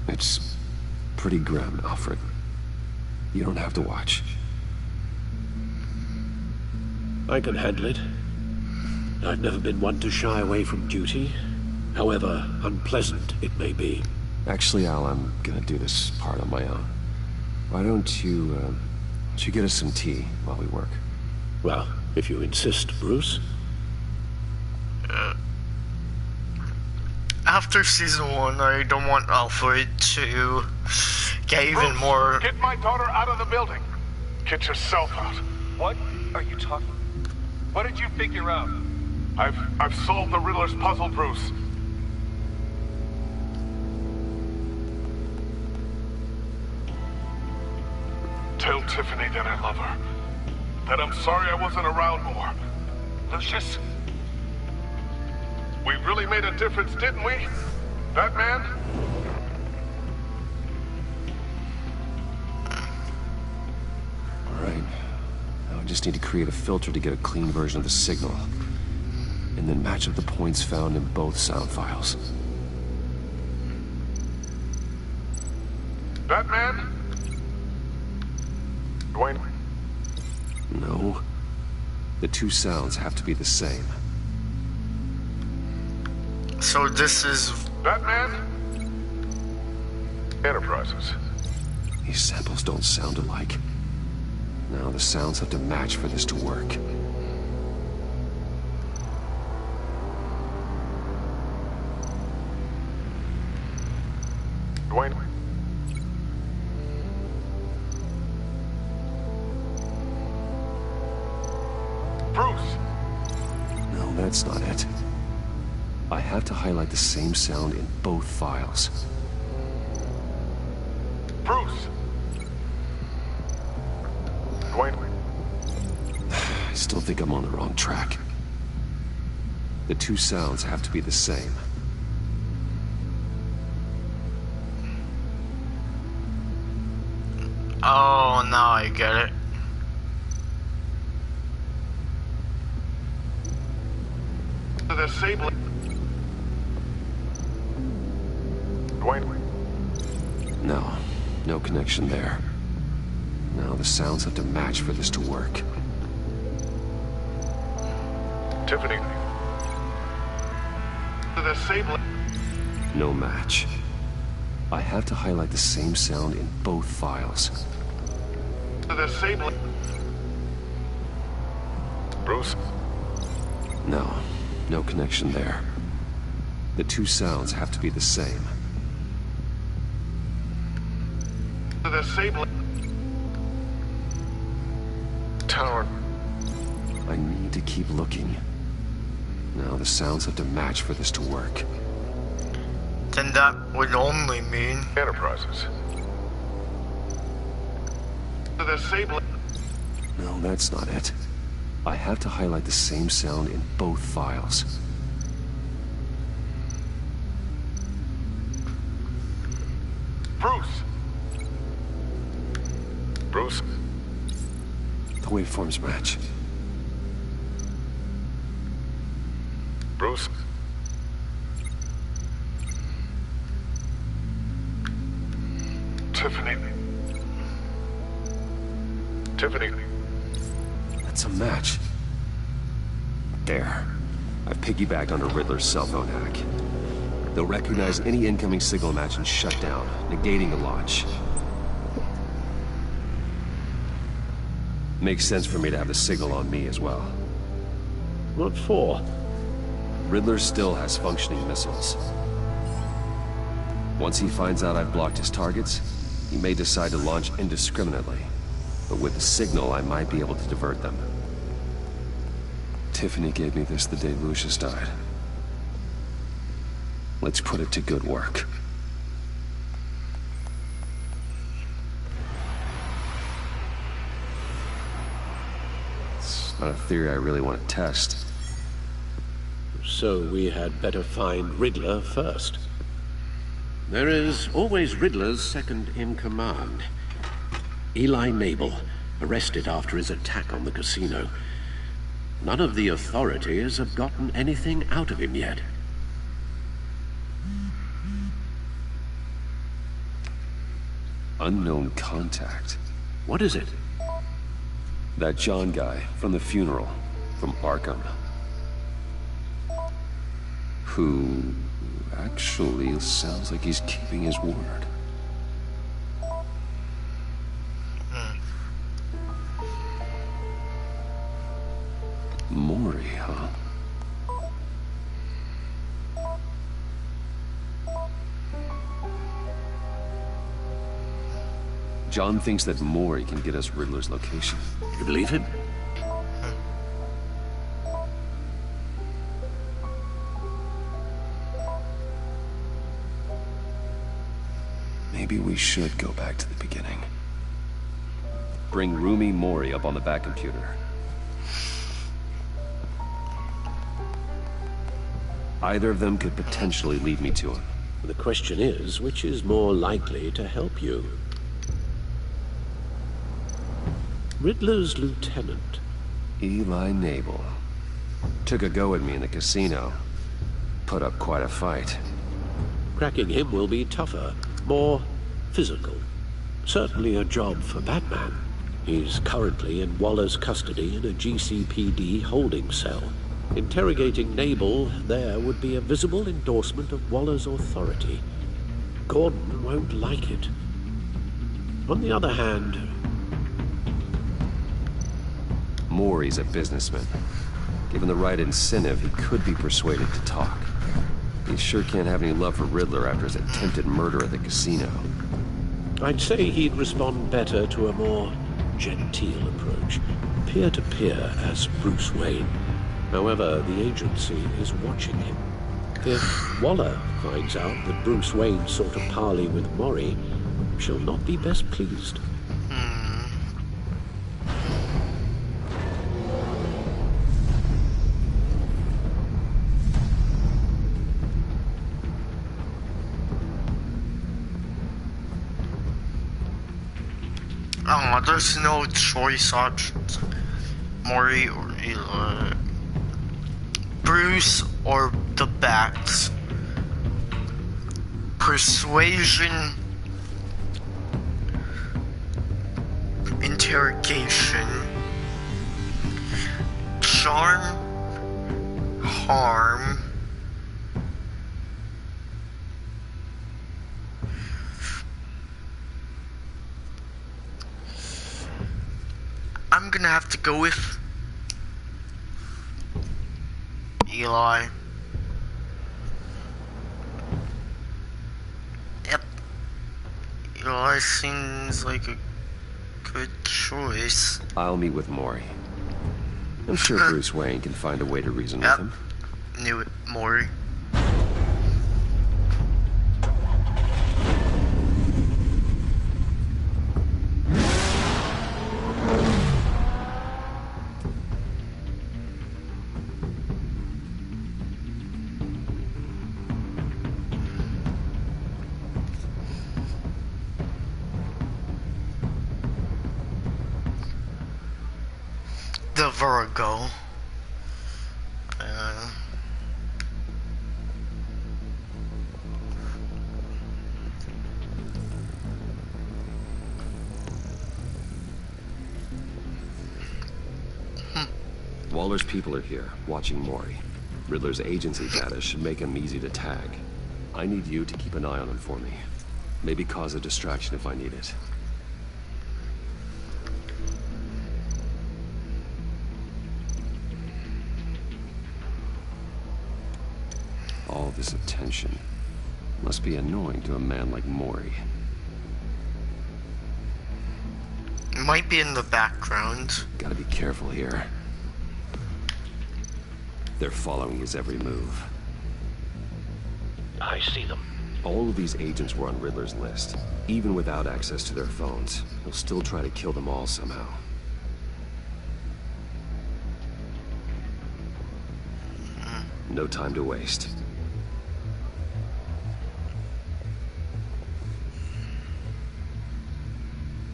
B: It's pretty grim, Alfred. You don't have to watch.
O: I can handle it. I've never been one to shy away from duty, however unpleasant it may be.
B: Actually, Al, I'm gonna do this part on my own. Why don't you get us some tea while we work?
O: Well, if you insist, Bruce.
A: After season 1, I don't want Alfred to get even
L: Bruce,
A: more.
L: Get my daughter out of the building. Get yourself out.
J: What are you talking? What did you figure out?
L: I've solved the Riddler's puzzle, Bruce. Tell Tiffany that I love her. That I'm sorry I wasn't around more. Lucius? We really made a difference, didn't we? Batman?
B: All right. Now I just need to create a filter to get a clean version of the signal. And then match up the points found in both sound files.
L: Batman? Dwayne?
B: No. The two sounds have to be the same.
A: So this is...
L: Batman? Enterprises.
B: These samples don't sound alike. Now the sounds have to match for this to work.
L: Dwayne? Bruce!
B: No, that's not it. I have to highlight the same sound in both files.
L: Bruce!
C: Dwayne.
I: I still think I'm on the wrong track. The two sounds have to be the same.
A: Oh, now I get it.
C: The Sable. Dwayne.
I: No connection there. Now the sounds have to match for this to work.
C: Tiffany. The Sable.
I: No match. I have to highlight the same sound in both files.
C: The Sable. Bruce.
I: No connection there. The two sounds have to be the same.
C: The Sable. Tower.
I: I need to keep looking. Now the sounds have to match for this to work.
A: Then that would only mean
C: Enterprises. The Sable.
I: No, that's not it. I have to highlight the same sound in both files.
C: Bruce. Bruce.
I: The waveforms match.
C: Bruce. Tiffany. Tiffany.
I: That's a match. There. I've piggybacked onto Riddler's cell phone hack. They'll recognize any incoming signal match and shut down, negating the launch. Makes sense for me to have the signal on me as well.
O: What for?
I: Riddler still has functioning missiles. Once he finds out I've blocked his targets, he may decide to launch indiscriminately. But with the signal, I might be able to divert them. Tiffany gave me this the day Lucius died. Let's put it to good work. It's not a theory I really want to test.
O: So we had better find Riddler first. There is always Riddler's second-in-command. Eli Nabel, arrested after his attack on the casino. None of the authorities have gotten anything out of him yet.
I: Unknown contact.
O: What is it?
I: That John guy from the funeral, from Arkham. Who actually sounds like he's keeping his word. Maury, huh? John thinks that Maury can get us Riddler's location.
O: You believe him?
I: Maybe we should go back to the beginning. Bring Rumi Mori up on the back computer. Either of them could potentially lead me to him.
O: The question is, which is more likely to help you? Riddler's lieutenant.
I: Eli Nabel. Took a go at me in the casino. Put up quite a fight.
O: Cracking him will be tougher, more physical. Certainly a job for Batman. He's currently in Waller's custody in a GCPD holding cell. Interrogating Nabel there would be a visible endorsement of Waller's authority. Gordon won't like it. On the other hand...
I: Maury's a businessman. Given the right incentive, he could be persuaded to talk. He sure can't have any love for Riddler after his attempted murder at the casino.
O: I'd say he'd respond better to a more genteel approach. Peer-to-peer as Bruce Wayne. However, the agency is watching him. If Waller finds out that Bruce Wayne sought a parley with Maury, she'll not be best pleased.
A: Oh, there's no choice options. Maury or Eli. Bruce or the Bats. Persuasion. Interrogation. Charm. Harm. I'm gonna have to go with Eli. Yep. Eli seems like a good choice.
B: I'll meet with Maury. I'm sure Bruce Wayne can find a way to reason with him.
A: Knew it, Maury. The Virgo.
B: Waller's people are here, watching Maury. Riddler's agency data should make him easy to tag. I need you to keep an eye on him for me. Maybe cause a distraction if I need it. All this attention must be annoying to a man like Maury.
A: Might be in the background.
B: Gotta be careful here. They're following his every move.
G: I see them.
B: All of these agents were on Riddler's list. Even without access to their phones, he'll still try to kill them all somehow. No time to waste.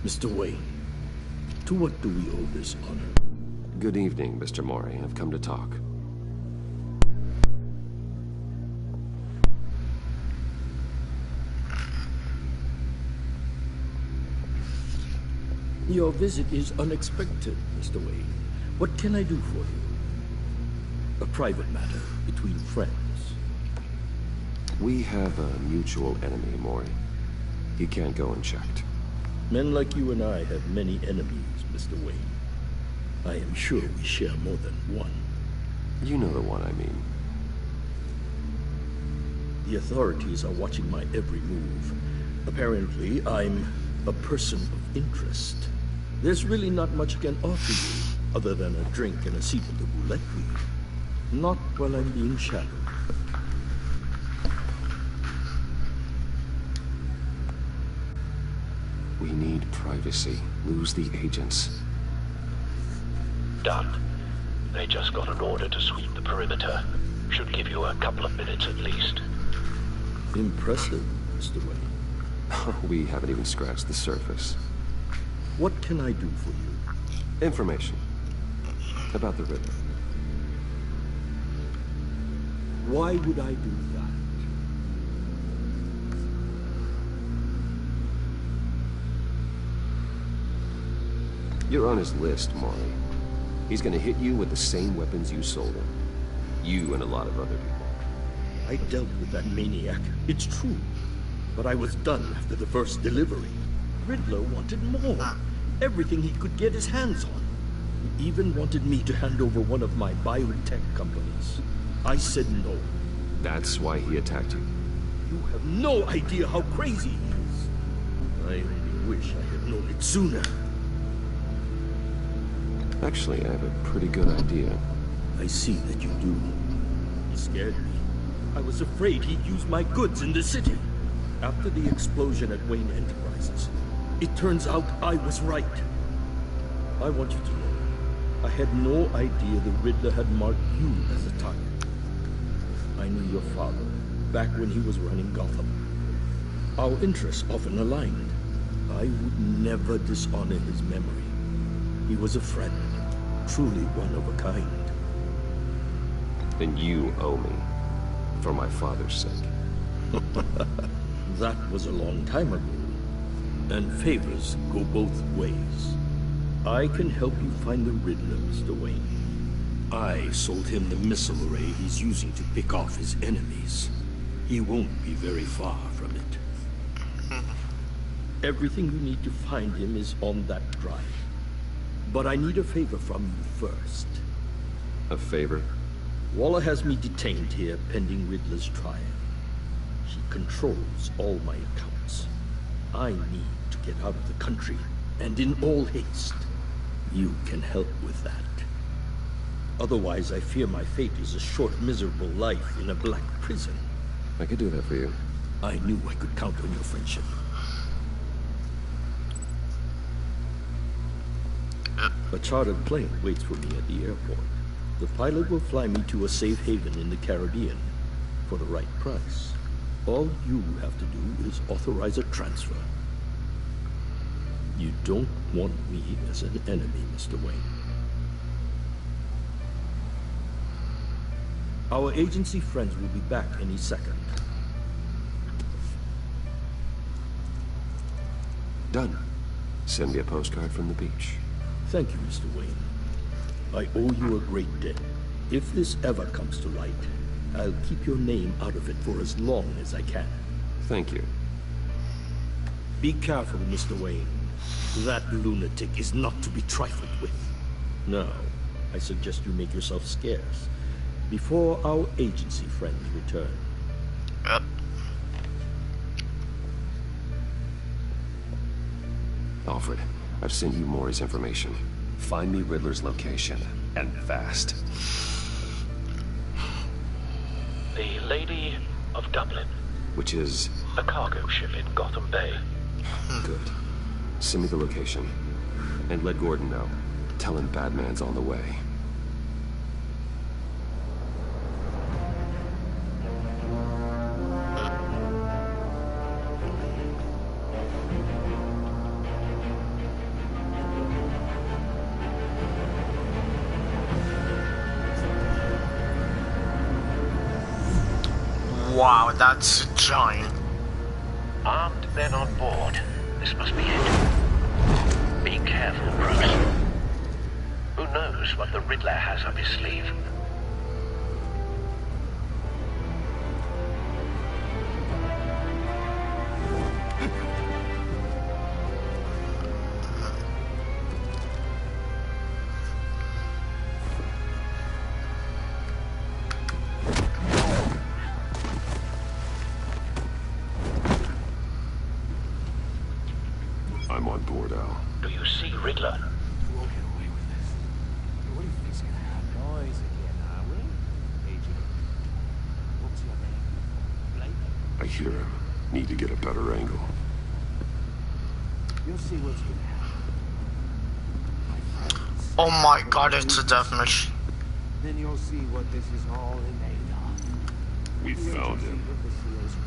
K: Mr. Wayne, to what do we owe this honor?
B: Good evening, Mr. Maury. I've come to talk.
K: Your visit is unexpected, Mr. Wayne. What can I do for you? A private matter between friends.
B: We have a mutual enemy, Maury. He can't go unchecked.
K: Men like you and I have many enemies, Mr. Wayne. I am sure we share more than one.
B: You know the one I mean.
K: The authorities are watching my every move. Apparently, I'm a person of interest. There's really not much I can offer you, other than a drink and a seat at the roulette wheel. Not while I'm being shadowed.
B: We need privacy. Lose the agents.
G: Done. They just got an order to sweep the perimeter. Should give you a couple of minutes at least.
K: Impressive, Mr. Wayne.
B: We haven't even scratched the surface.
K: What can I do for you?
B: Information. About the Riddler.
K: Why would I do that?
B: You're on his list, Maury. He's gonna hit you with the same weapons you sold him. You and a lot of other people.
K: I dealt with that maniac. It's true. But I was done after the first delivery. Riddler wanted more. Everything he could get his hands on. He even wanted me to hand over one of my biotech companies. I said no.
B: That's why he attacked you.
K: You have no idea how crazy he is. I only wish I had known it sooner.
B: Actually, I have a pretty good idea.
K: I see that you do. He scared me. I was afraid he'd use my goods in the city. After the explosion at Wayne Enterprises, it turns out I was right. I want you to know, I had no idea the Riddler had marked you as a target. I knew your father back when he was running Gotham. Our interests often aligned. I would never dishonor his memory. He was a friend, truly one of a kind.
B: And you owe me, for my father's sake.
K: That was a long time ago, and favors go both ways. I can help you find the Riddler, Mr. Wayne. I sold him the missile array he's using to pick off his enemies. He won't be very far from it. Everything you need to find him is on that drive. But I need a favor from you first.
B: A favor?
K: Waller has me detained here pending Riddler's trial. He controls all my accounts. I need to get out of the country, and in all haste. You can help with that. Otherwise, I fear my fate is a short, miserable life in a black prison.
B: I could do that for you.
K: I knew I could count on your friendship. A chartered plane waits for me at the airport. The pilot will fly me to a safe haven in the Caribbean for the right price. All you have to do is authorize a transfer. You don't want me as an enemy, Mr. Wayne. Our agency friends will be back any second.
B: Done. Send me a postcard from the beach.
K: Thank you, Mr. Wayne. I owe you a great debt. If this ever comes to light, I'll keep your name out of it for as long as I can.
B: Thank you.
K: Be careful, Mr. Wayne. That lunatic is not to be trifled with. Now, I suggest you make yourself scarce before our agency friends return.
B: Alfred, I've sent you Maury's information. Find me Riddler's location, and fast.
G: The Lady of Dublin.
B: Which is?
G: A cargo ship in Gotham Bay.
B: Good. Send me the location. And let Gordon know. Tell him Batman's on the way.
A: Wow, that's giant.
G: Armed men on board. This must be it. Be careful, Bruce. Who knows what the Riddler has up his sleeve?
I: I'm on board, Al.
G: Do you see Riddler?
D: We'll get away with this. What do you think's gonna happen? Noise again, are we? Agent. What's your name? Blake?
I: I hear him. Need to get a better angle.
D: You'll see what's gonna happen.
A: Oh my god, it's a death machine.
D: Then you'll see what this is all made of.
I: We found him.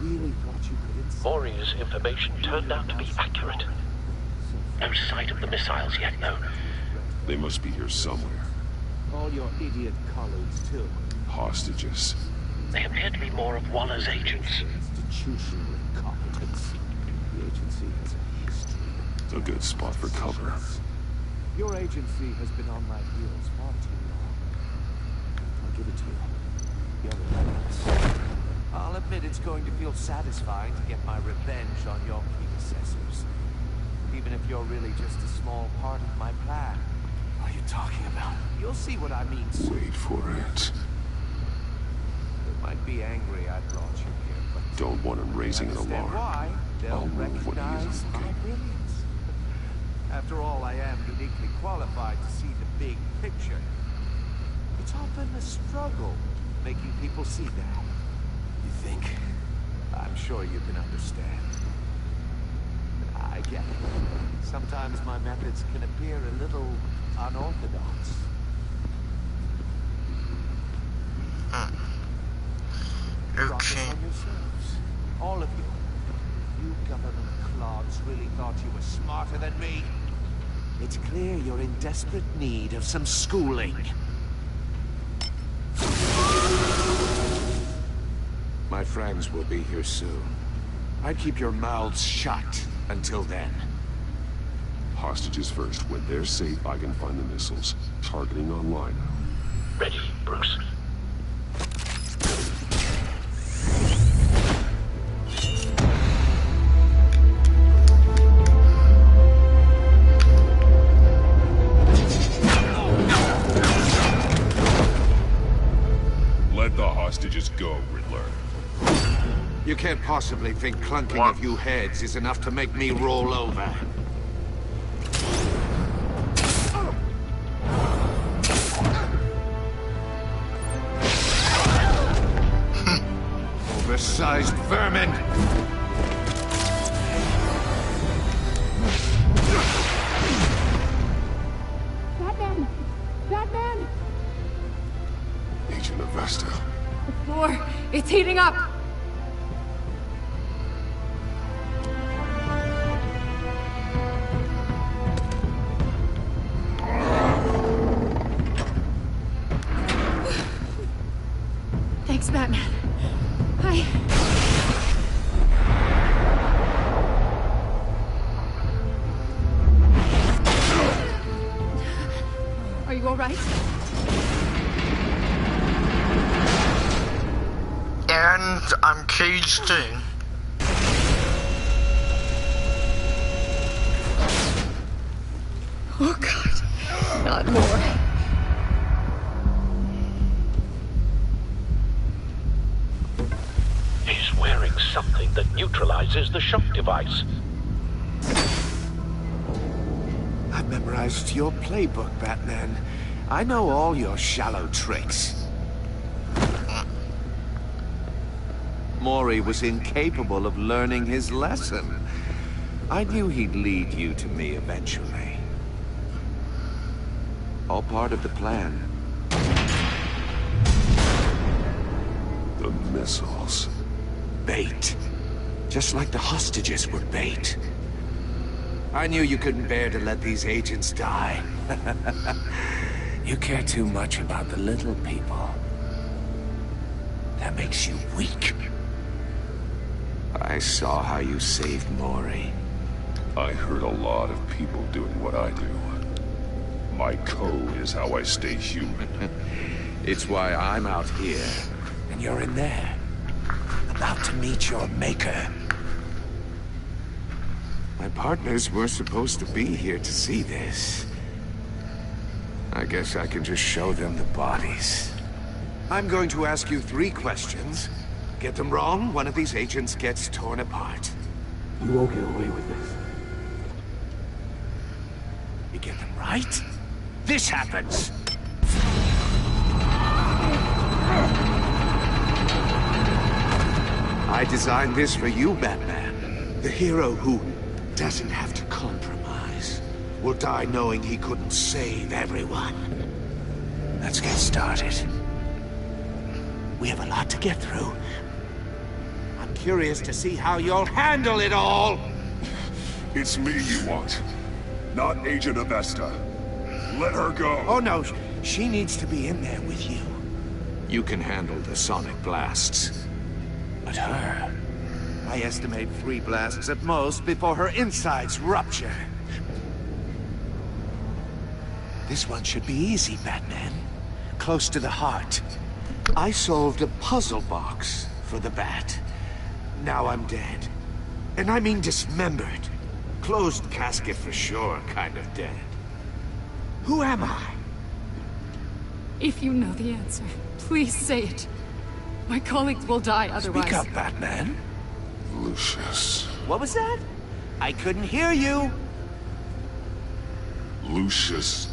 D: Really thought you could
G: Maury's information turned out to be accurate. No sight of the missiles yet, though.
I: They must be here somewhere.
D: all your idiot colleagues, too.
I: Hostages.
G: They appear to be more of Waller's agents.
D: Institutional incompetence. The agency has a history.
I: It's a good spot for cover.
D: Your agency has been on my heels far too long. I'll give it to you. You're relentless. I'll admit it's going to feel satisfying to get my revenge on your predecessors. Even if you're really just a small part of my plan. What are you talking about? You'll see what I mean soon.
I: Wait for it.
D: They might be angry I brought you here, but...
I: Don't want him raising an alarm.
D: Why? They'll
I: I'll move when he
D: recognize
I: is
D: my
I: okay.
D: brilliance. After all, I am uniquely qualified to see the big picture. It's often a struggle making people see that. You think? I'm sure you can understand. I get it. Sometimes my methods can appear a little unorthodox. Focus on yourselves. All of you.
Q: You government clods really thought you were smarter than me? It's clear you're in desperate need of some schooling. My friends will be here soon. I'd keep your mouths shut until then.
I: Hostages first. When they're safe, I can find the missiles. Targeting online.
G: Ready, Bruce.
I: Let the hostages go, Riddler.
Q: You can't possibly think clunking a few heads is enough to make me roll over. Oversized vermin!
V: Batman! Batman!
I: Agent Avesta.
V: The floor, it's heating up! Thanks, Batman. Are you all right?
A: And I'm caged in.
V: Oh, God. Not more.
G: He's wearing something that neutralizes the shock device.
Q: I've memorized your playbook, Batman. I know all your shallow tricks. Maury was incapable of learning his lesson. I knew he'd lead you to me eventually. All part of the plan.
I: The missiles.
Q: Bait. Just like the hostages were bait. I knew you couldn't bear to let these agents die. You care too much about the little people. That makes you weak. I saw how you saved Maury.
I: I hurt a lot of people doing what I do. My code is how I stay human.
Q: It's why I'm out here, and you're in there. About to meet your maker. My partners were supposed to be here to see this. I guess I can just show them the bodies. I'm going to ask you 3 questions. Get them wrong, one of these agents gets torn apart.
K: You won't get away with this.
Q: You get them right, this happens. I designed this for you, Batman. The hero who doesn't have to compromise. Will die knowing he couldn't save everyone. Let's get started. We have a lot to get through. I'm curious to see how you'll handle it all.
I: It's me you want, not Agent Avesta. Let her go.
Q: Oh no, she needs to be in there with you. You can handle the sonic blasts. But her... I estimate 3 blasts at most before her insides rupture. This one should be easy, Batman. Close to the heart. I solved a puzzle box for the Bat. Now I'm dead. And I mean dismembered. Closed casket for sure, kind of dead. Who am I?
V: If you know the answer, please say it. My colleagues will die otherwise.
Q: Speak up, Batman.
I: Lucius.
Q: What was that? I couldn't hear you.
I: Lucius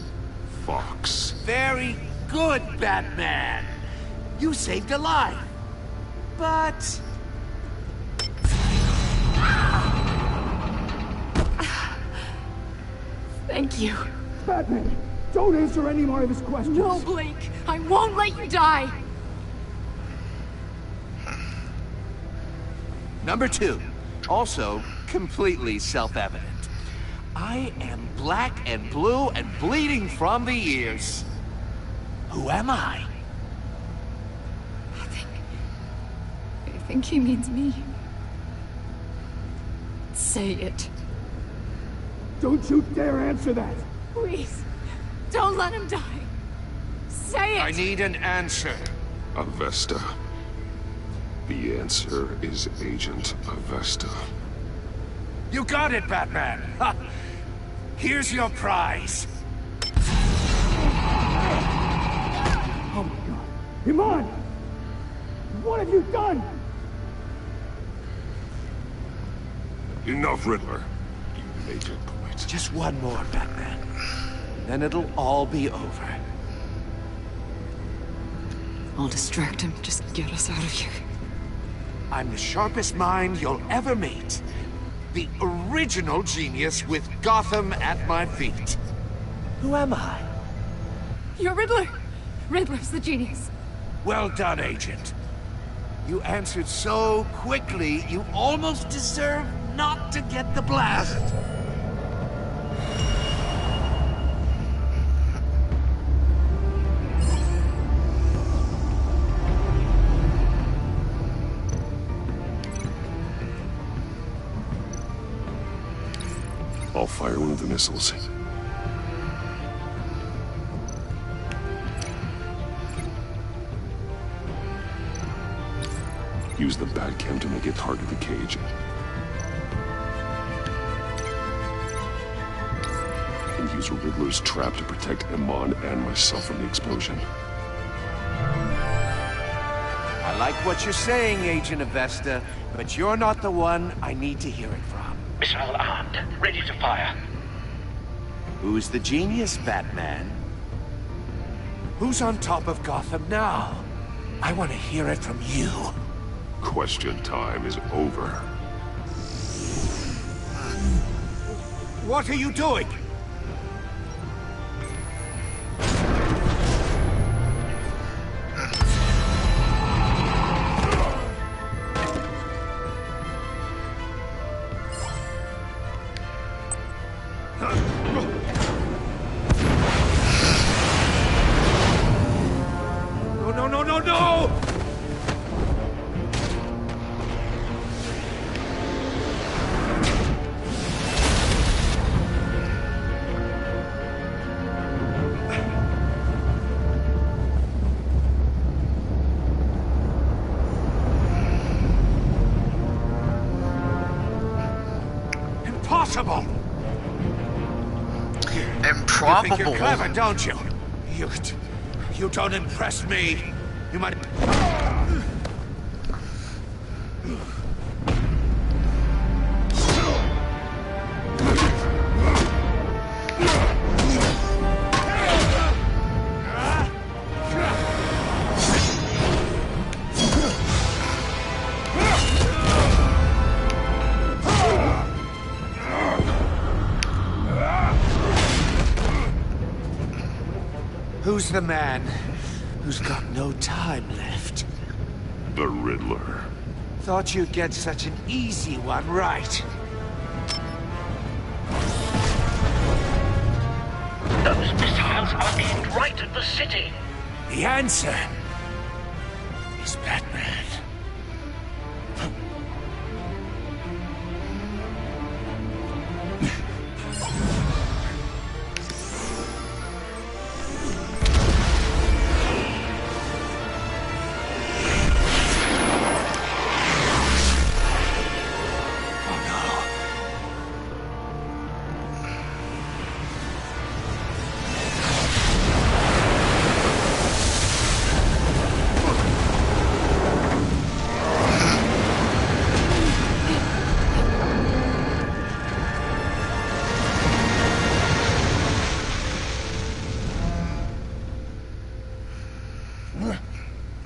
I: Fox.
Q: Very good, Batman. You saved a life. But...
V: Thank you.
K: Batman, don't answer any more of his questions.
V: No, Blake. I won't let you die.
Q: Number 2. Also, completely self-evident. I am black and blue and bleeding from the ears. Who am I?
V: I think he means me. Say it.
L: Don't you dare answer that!
V: Please, don't let him die. Say it!
Q: I need an answer.
I: Avesta. The answer is Agent Avesta.
Q: You got it, Batman! Ha. Here's your prize.
L: Oh my god. Iman! What have you done?
I: Enough, Riddler. You made your point.
Q: Just one more, Batman. Then it'll all be over.
M: I'll distract him. Just get us out of here.
Q: I'm the sharpest mind you'll ever meet. The original genius with Gotham at my feet. Who am I?
V: You're Riddler. Riddler's the genius.
Q: Well done, Agent. You answered so quickly, you almost deserve not to get the blast.
I: I'll fire one of the missiles. Use the Batcam to make it target the cage. And use Riddler's trap to protect Iman and myself from the explosion.
Q: I like what you're saying, Agent Avesta, but you're not the one I need to hear it from.
G: Missile armed, ready to fire.
Q: Who's the genius, Batman? Who's on top of Gotham now? I want to hear it from you.
I: Question time is over.
Q: What are you doing?
L: No!
Q: Impossible!
A: Improbable.
Q: You think you're clever, don't you? You don't impress me. You might... Who's the man who's got no time left?
I: The Riddler.
Q: Thought you'd get such an easy one right.
G: Those missiles are aimed right at the city.
Q: The answer is Batman.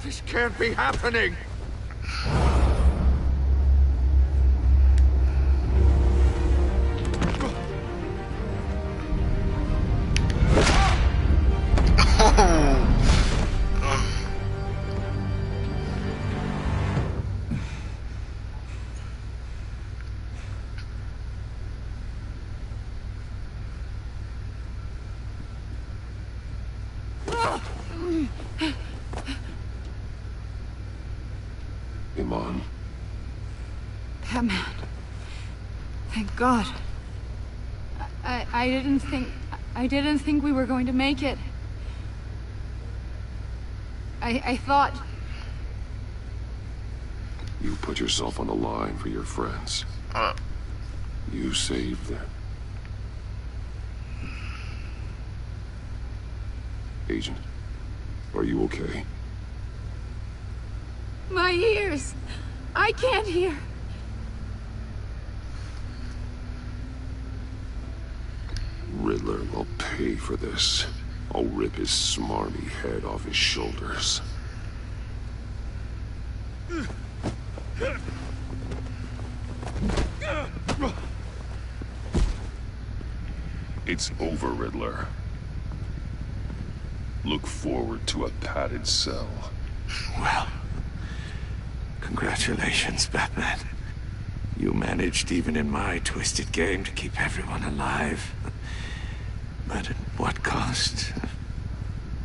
Q: This can't be happening!
V: Batman. Thank God. I didn't think we were going to make it. I thought...
I: You put yourself on the line for your friends. You saved them. Agent, are you okay?
V: My ears! I can't hear.
I: Riddler will pay for this. I'll rip his smarmy head off his shoulders. It's over, Riddler. Look forward to a padded cell.
Q: Well, congratulations, Batman. You managed, even in my twisted game, to keep everyone alive. But at what cost?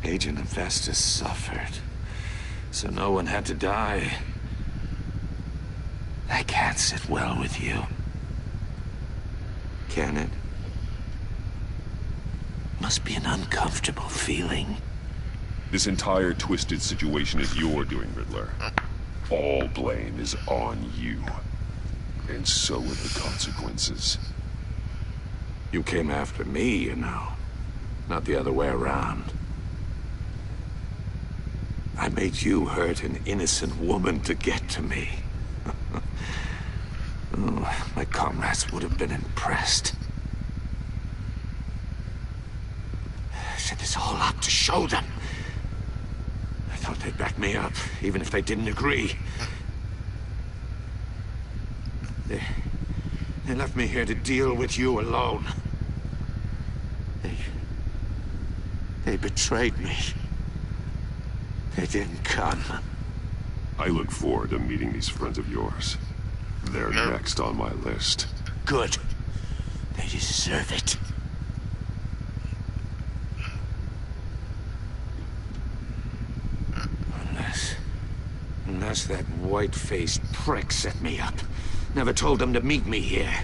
Q: Agent Avestus suffered, so no one had to die. That can't sit well with you. Can it? Must be an uncomfortable feeling.
I: This entire twisted situation is your doing, Riddler. All blame is on you. And so are the consequences.
Q: You came after me, you know. Not the other way around. I made you hurt an innocent woman to get to me. Oh, my comrades would have been impressed. I set this all up to show them. I thought they'd back me up, even if they didn't agree. They left me here to deal with you alone. They betrayed me. They didn't come.
I: I look forward to meeting these friends of yours. They're next on my list.
Q: Good. They deserve it. Unless that white-faced prick set me up. Never told them to meet me here.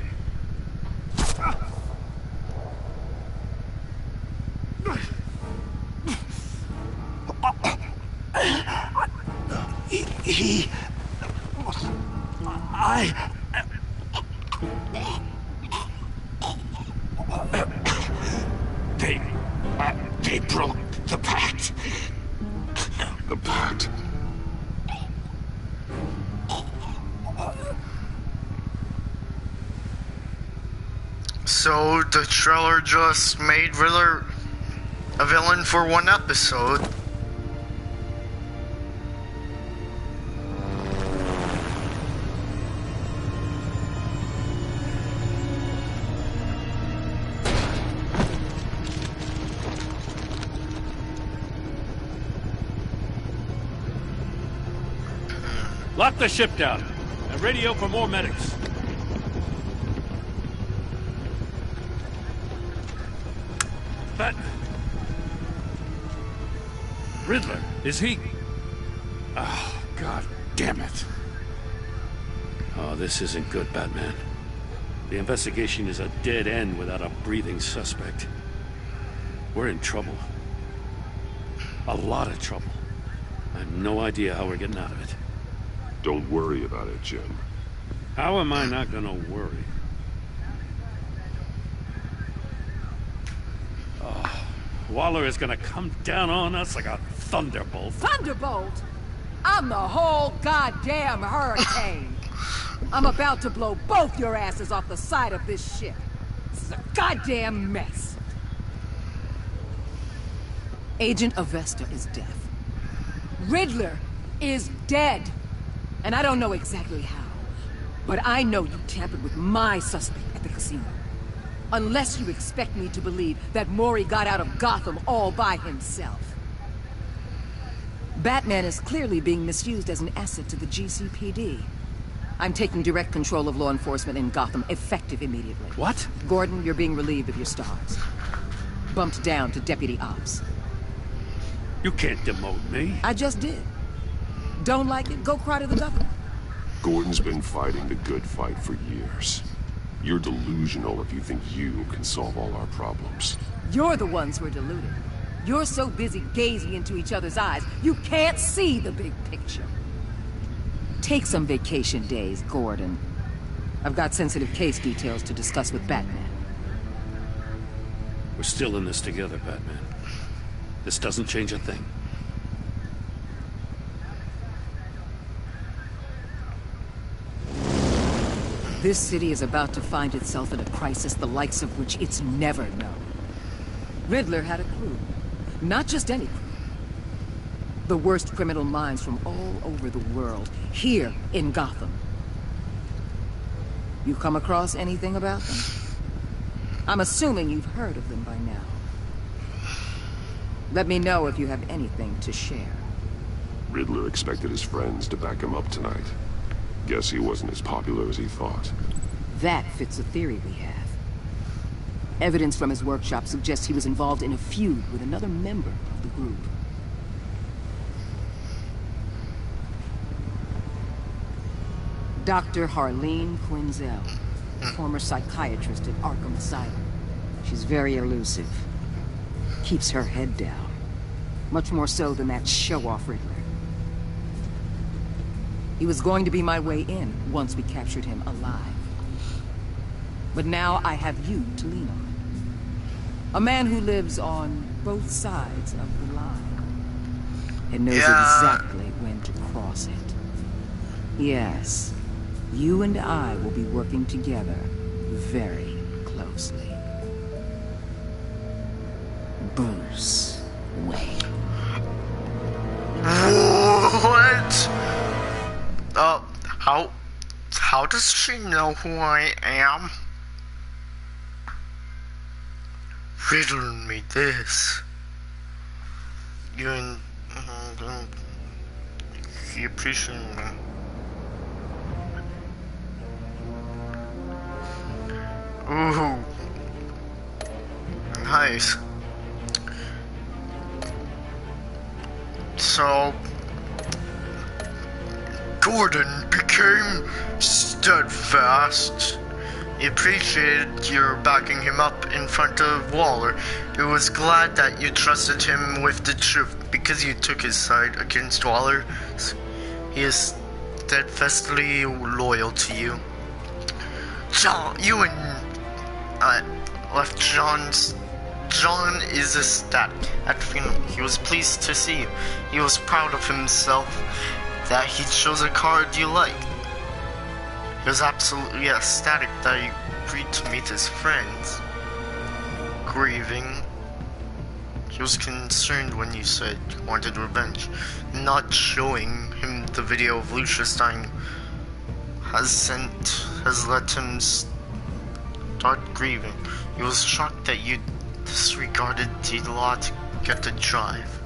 Q: They broke the pact.
I: The pact?
A: So the trailer just made Riddler a villain for one episode.
L: Lock the ship down and radio for more medics. But Riddler, is he? Oh, God damn it. Oh, this isn't good, Batman. The investigation is a dead end without a breathing suspect. We're in trouble. A lot of trouble. I have no idea how we're getting out of it.
I: Don't worry about it, Jim.
L: How am I not gonna worry? Oh, Waller is gonna come down on us like a thunderbolt.
F: Thunderbolt? I'm the whole goddamn hurricane. I'm about to blow both your asses off the side of this ship. This is a goddamn mess. Agent Avesta is dead. Riddler is dead. And I don't know exactly how, but I know you tampered with my suspect at the casino. Unless you expect me to believe that Mori got out of Gotham all by himself. Batman is clearly being misused as an asset to the GCPD. I'm taking direct control of law enforcement in Gotham, effective immediately.
L: What?
F: Gordon, you're being relieved of your stars. Bumped down to Deputy Ops.
L: You can't demote me.
F: I just did. Don't like it? Go cry to the governor.
I: Gordon's been fighting the good fight for years. You're delusional if you think you can solve all our problems.
F: You're the ones who are deluded. You're so busy gazing into each other's eyes, you can't see the big picture. Take some vacation days, Gordon. I've got sensitive case details to discuss with Batman.
L: We're still in this together, Batman. This doesn't change a thing.
F: This city is about to find itself in a crisis the likes of which it's never known. Riddler had a crew. Not just any crew. The worst criminal minds from all over the world, here in Gotham. You come across anything about them? I'm assuming you've heard of them by now. Let me know if you have anything to share.
I: Riddler expected his friends to back him up tonight. Guess he wasn't as popular as he thought.
F: That fits a theory we have. Evidence from his workshop suggests he was involved in a feud with another member of the group. Dr. Harleen Quinzel, former psychiatrist at Arkham Asylum. She's very elusive. Keeps her head down. Much more so than that show-off Riddler. He was going to be my way in once we captured him alive. But now I have you to lean on. A man who lives on both sides of the line. And knows exactly when to cross it. Yes, you and I will be working together very closely. Bruce Wayne.
A: What? How does she know who I am? Riddle me this. He appreciates me. Ooh. Nice. So, Gordon became steadfast. He appreciated your backing him up in front of Waller. He was glad that you trusted him with the truth because you took his side against Waller. He is steadfastly loyal to you. John, you and left John is ecstatic at funeral. He was pleased to see you. He was proud of himself that he chose a card you liked. He was absolutely ecstatic that he agreed to meet his friends. Grieving. He was concerned when you said you wanted revenge. Not showing him the video of Lucius dying has let him start grieving. He was shocked that you disregarded the law to get the drive.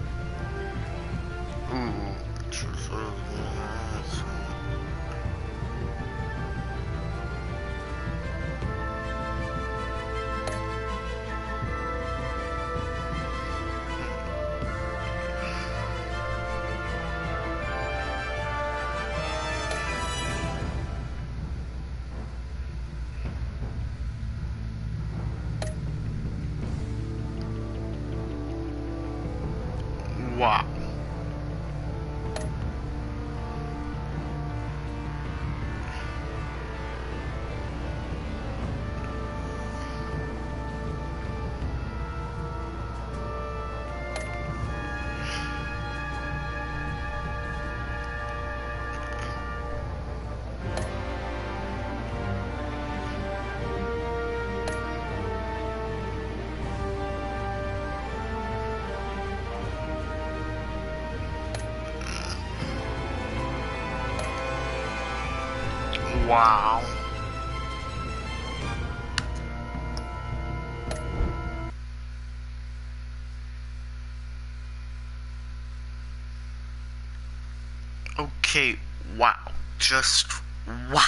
A: Ooh. Wow. Wow. Okay, wow. Just wow.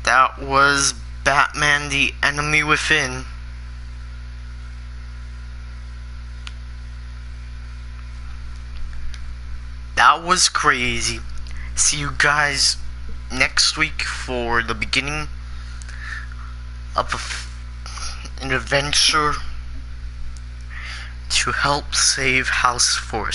A: That was Batman the Enemy Within. That that was crazy. See you guys next week for the beginning of an adventure to help save House Force.